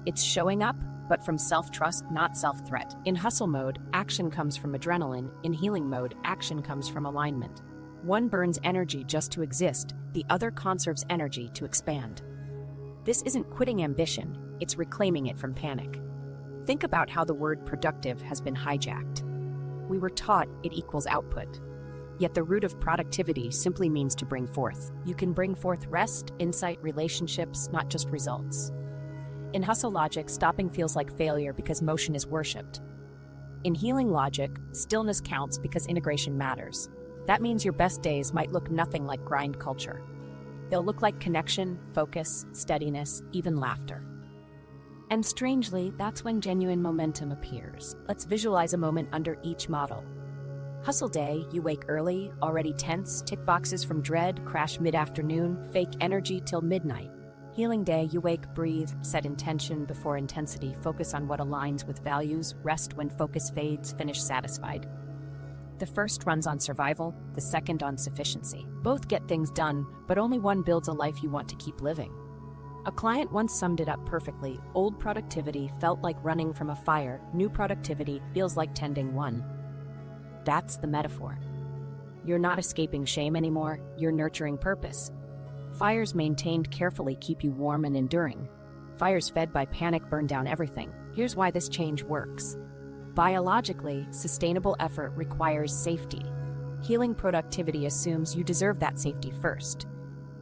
It's showing up, but from self-trust, not self-threat. In hustle mode, action comes from adrenaline. In healing mode, action comes from alignment. One burns energy just to exist, the other conserves energy to expand. This isn't quitting ambition, it's reclaiming it from panic. Think about how the word productive has been hijacked. We were taught it equals output. Yet the root of productivity simply means to bring forth. You can bring forth rest, insight, relationships, not just results. In hustle logic, stopping feels like failure because motion is worshipped. In healing logic, stillness counts because integration matters. That means your best days might look nothing like grind culture. They'll look like connection, focus, steadiness, even laughter. And strangely, that's when genuine momentum appears. Let's visualize a moment under each model. Hustle day, you wake early, already tense, tick boxes from dread, crash mid-afternoon, fake energy till midnight. Healing day, you wake, breathe, set intention before intensity, focus on what aligns with values, rest when focus fades, finish satisfied. The first runs on survival, the second on sufficiency. Both get things done, but only one builds a life you want to keep living. A client once summed it up perfectly. Old productivity felt like running from a fire. New productivity feels like tending one. That's the metaphor. You're not escaping shame anymore, you're nurturing purpose. Fires maintained carefully keep you warm and enduring. Fires fed by panic burn down everything. Here's why this change works. Biologically, sustainable effort requires safety. Healing productivity assumes you deserve that safety first.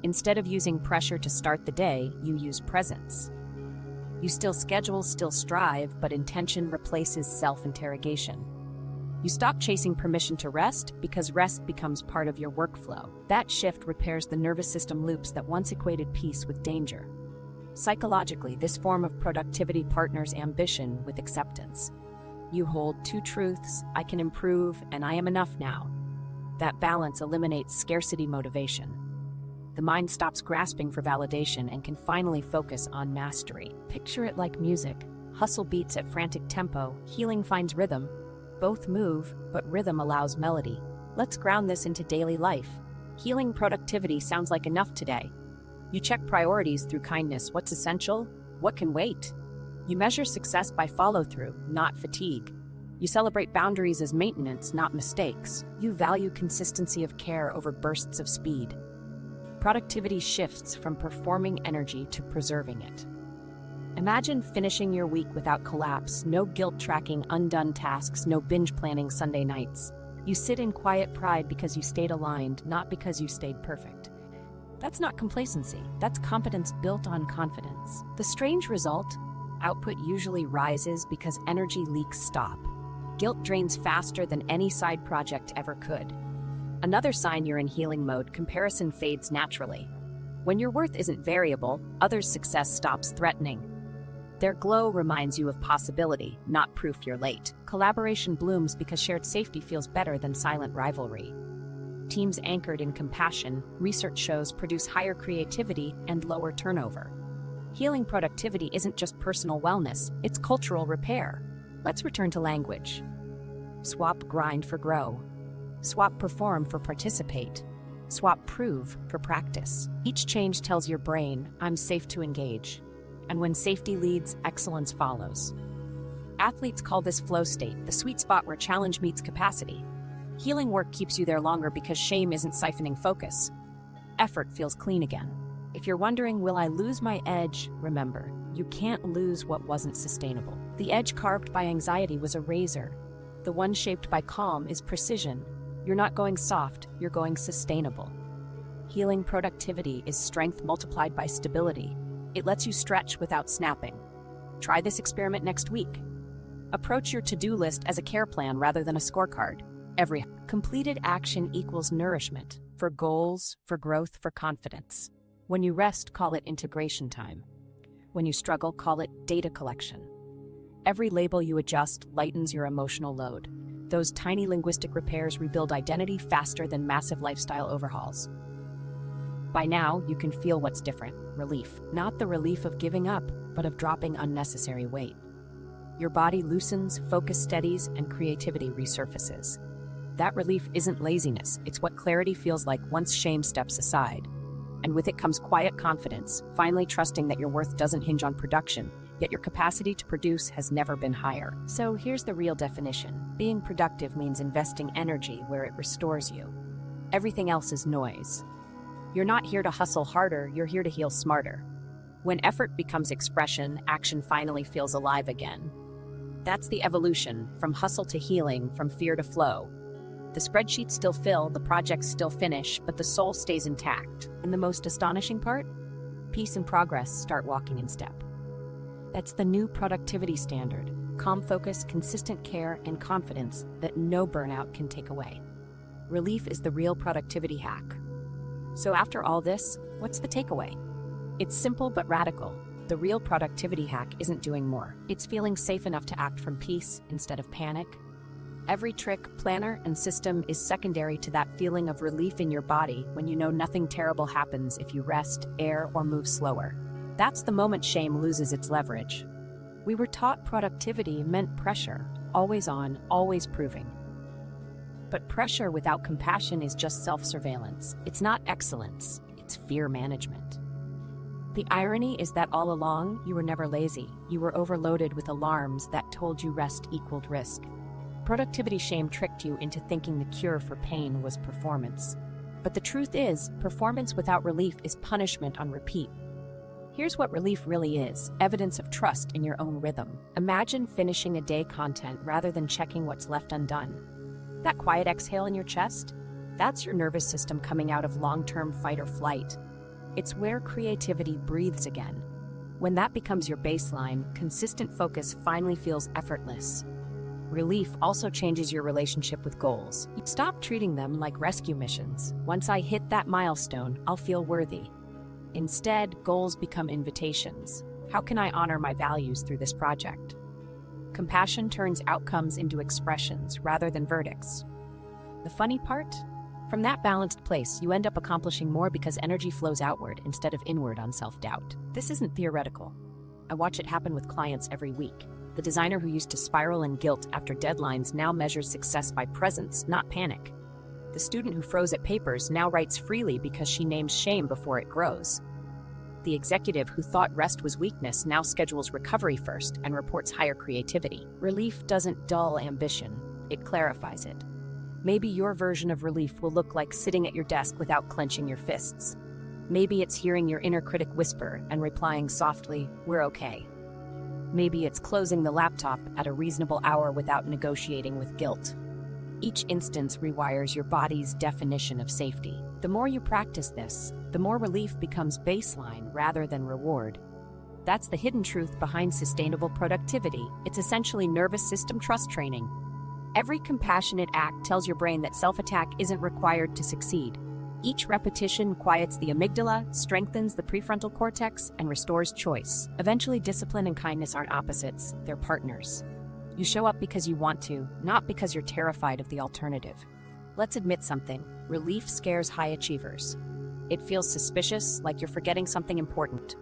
Instead of using pressure to start the day, you use presence. You still schedule, still strive, but intention replaces self-interrogation. You stop chasing permission to rest because rest becomes part of your workflow. That shift repairs the nervous system loops that once equated peace with danger. Psychologically, this form of productivity partners ambition with acceptance. You hold two truths: I can improve and I am enough now. That balance eliminates scarcity motivation. The mind stops grasping for validation and can finally focus on mastery. Picture it like music. Hustle beats at frantic tempo, healing finds rhythm. Both move, but rhythm allows melody. Let's ground this into daily life. Healing productivity sounds like enough today. You check priorities through kindness. What's essential? What can wait? You measure success by follow-through, not fatigue. You celebrate boundaries as maintenance, not mistakes. You value consistency of care over bursts of speed. Productivity shifts from performing energy to preserving it. Imagine finishing your week without collapse, no guilt tracking undone tasks, no binge planning Sunday nights. You sit in quiet pride because you stayed aligned, not because you stayed perfect. That's not complacency, that's competence built on confidence. The strange result? Output usually rises because energy leaks stop. Guilt drains faster than any side project ever could. Another sign you're in healing mode: comparison fades naturally. When your worth isn't variable, others' success stops threatening. Their glow reminds you of possibility, not proof you're late. Collaboration blooms because shared safety feels better than silent rivalry. Teams anchored in compassion, research shows, produce higher creativity and lower turnover. Healing productivity isn't just personal wellness, it's cultural repair. Let's return to language. Swap grind for grow. Swap perform for participate. Swap prove for practice. Each change tells your brain, I'm safe to engage. And when safety leads, excellence follows. Athletes call this flow state, the sweet spot where challenge meets capacity. Healing work keeps you there longer because shame isn't siphoning focus. Effort feels clean again. If you're wondering, will I lose my edge? Remember, you can't lose what wasn't sustainable. The edge carved by anxiety was a razor. The one shaped by calm is precision. You're not going soft, you're going sustainable. Healing productivity is strength multiplied by stability. It lets you stretch without snapping. Try this experiment next week. Approach your to-do list as a care plan rather than a scorecard. Every completed action equals nourishment for goals, for growth, for confidence. When you rest, call it integration time. When you struggle, call it data collection. Every label you adjust lightens your emotional load. Those tiny linguistic repairs rebuild identity faster than massive lifestyle overhauls. By now, you can feel what's different. Relief. Not the relief of giving up, but of dropping unnecessary weight. Your body loosens, focus steadies, and creativity resurfaces. That relief isn't laziness, it's what clarity feels like once shame steps aside. And with it comes quiet confidence, finally trusting that your worth doesn't hinge on production, yet your capacity to produce has never been higher. So here's the real definition. Being productive means investing energy where it restores you. Everything else is noise. You're not here to hustle harder, you're here to heal smarter. When effort becomes expression, action finally feels alive again. That's the evolution, from hustle to healing, from fear to flow. The spreadsheets still fill, the projects still finish, but the soul stays intact. And the most astonishing part? Peace and progress start walking in step. That's the new productivity standard. Calm focus, consistent care, and confidence that no burnout can take away. Relief is the real productivity hack. So after all this, what's the takeaway? It's simple but radical. The real productivity hack isn't doing more. It's feeling safe enough to act from peace instead of panic. Every trick, planner, and system is secondary to that feeling of relief in your body when you know nothing terrible happens if you rest, err, or move slower. That's the moment shame loses its leverage. We were taught productivity meant pressure, always on, always proving. But pressure without compassion is just self-surveillance. It's not excellence, it's fear management. The irony is that all along, you were never lazy. You were overloaded with alarms that told you rest equaled risk. Productivity shame tricked you into thinking the cure for pain was performance. But the truth is, performance without relief is punishment on repeat. Here's what relief really is: evidence of trust in your own rhythm. Imagine finishing a day content rather than checking what's left undone. That quiet exhale in your chest? That's your nervous system coming out of long-term fight or flight. It's where creativity breathes again. When that becomes your baseline, consistent focus finally feels effortless. Relief also changes your relationship with goals. You stop treating them like rescue missions. Once I hit that milestone, I'll feel worthy. Instead, goals become invitations. How can I honor my values through this project? Compassion turns outcomes into expressions rather than verdicts. The funny part? From that balanced place, you end up accomplishing more because energy flows outward instead of inward on self-doubt. This isn't theoretical. I watch it happen with clients every week. The designer who used to spiral in guilt after deadlines now measures success by presence, not panic. The student who froze at papers now writes freely because she names shame before it grows. The executive who thought rest was weakness now schedules recovery first and reports higher creativity. Relief doesn't dull ambition, it clarifies it. Maybe your version of relief will look like sitting at your desk without clenching your fists. Maybe it's hearing your inner critic whisper and replying softly, "We're okay." Maybe it's closing the laptop at a reasonable hour without negotiating with guilt. Each instance rewires your body's definition of safety. The more you practice this, the more relief becomes baseline rather than reward. That's the hidden truth behind sustainable productivity. It's essentially nervous system trust training. Every compassionate act tells your brain that self-attack isn't required to succeed. Each repetition quiets the amygdala, strengthens the prefrontal cortex, and restores choice. Eventually, discipline and kindness aren't opposites, they're partners. You show up because you want to, not because you're terrified of the alternative. Let's admit something: relief scares high achievers. It feels suspicious, like you're forgetting something important.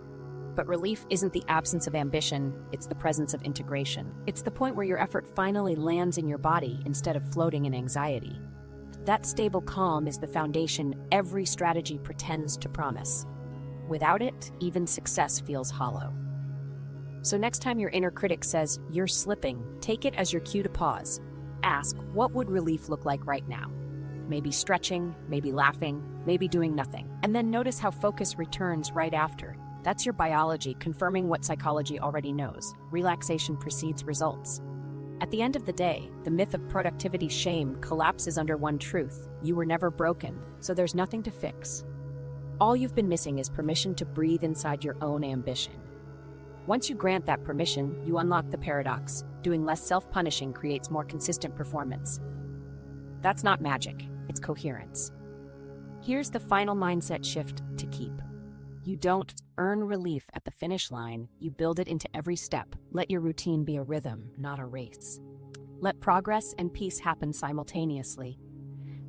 But relief isn't the absence of ambition, it's the presence of integration. It's the point where your effort finally lands in your body instead of floating in anxiety. That stable calm is the foundation every strategy pretends to promise. Without it, even success feels hollow. So next time your inner critic says, "You're slipping," take it as your cue to pause. Ask, what would relief look like right now? Maybe stretching, maybe laughing, maybe doing nothing. And then notice how focus returns right after. That's your biology confirming what psychology already knows. Relaxation precedes results. At the end of the day, the myth of productivity shame collapses under one truth: you were never broken, so there's nothing to fix. All you've been missing is permission to breathe inside your own ambition. Once you grant that permission, you unlock the paradox. Doing less self-punishing creates more consistent performance. That's not magic, it's coherence. Here's the final mindset shift to keep. You don't earn relief at the finish line, you build it into every step. Let your routine be a rhythm, not a race. Let progress and peace happen simultaneously.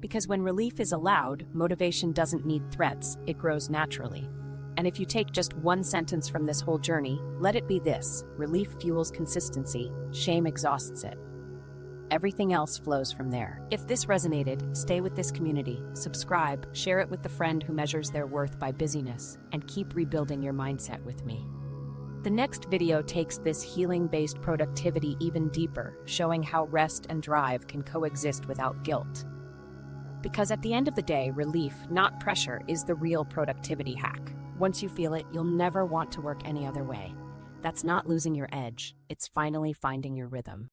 Because when relief is allowed, motivation doesn't need threats, it grows naturally. And if you take just one sentence from this whole journey, let it be this: relief fuels consistency, shame exhausts it. Everything else flows from there. If this resonated, stay with this community, subscribe, share it with the friend who measures their worth by busyness, and keep rebuilding your mindset with me. The next video takes this healing-based productivity even deeper, showing how rest and drive can coexist without guilt. Because at the end of the day, relief, not pressure, is the real productivity hack. Once you feel it, you'll never want to work any other way. That's not losing your edge, it's finally finding your rhythm.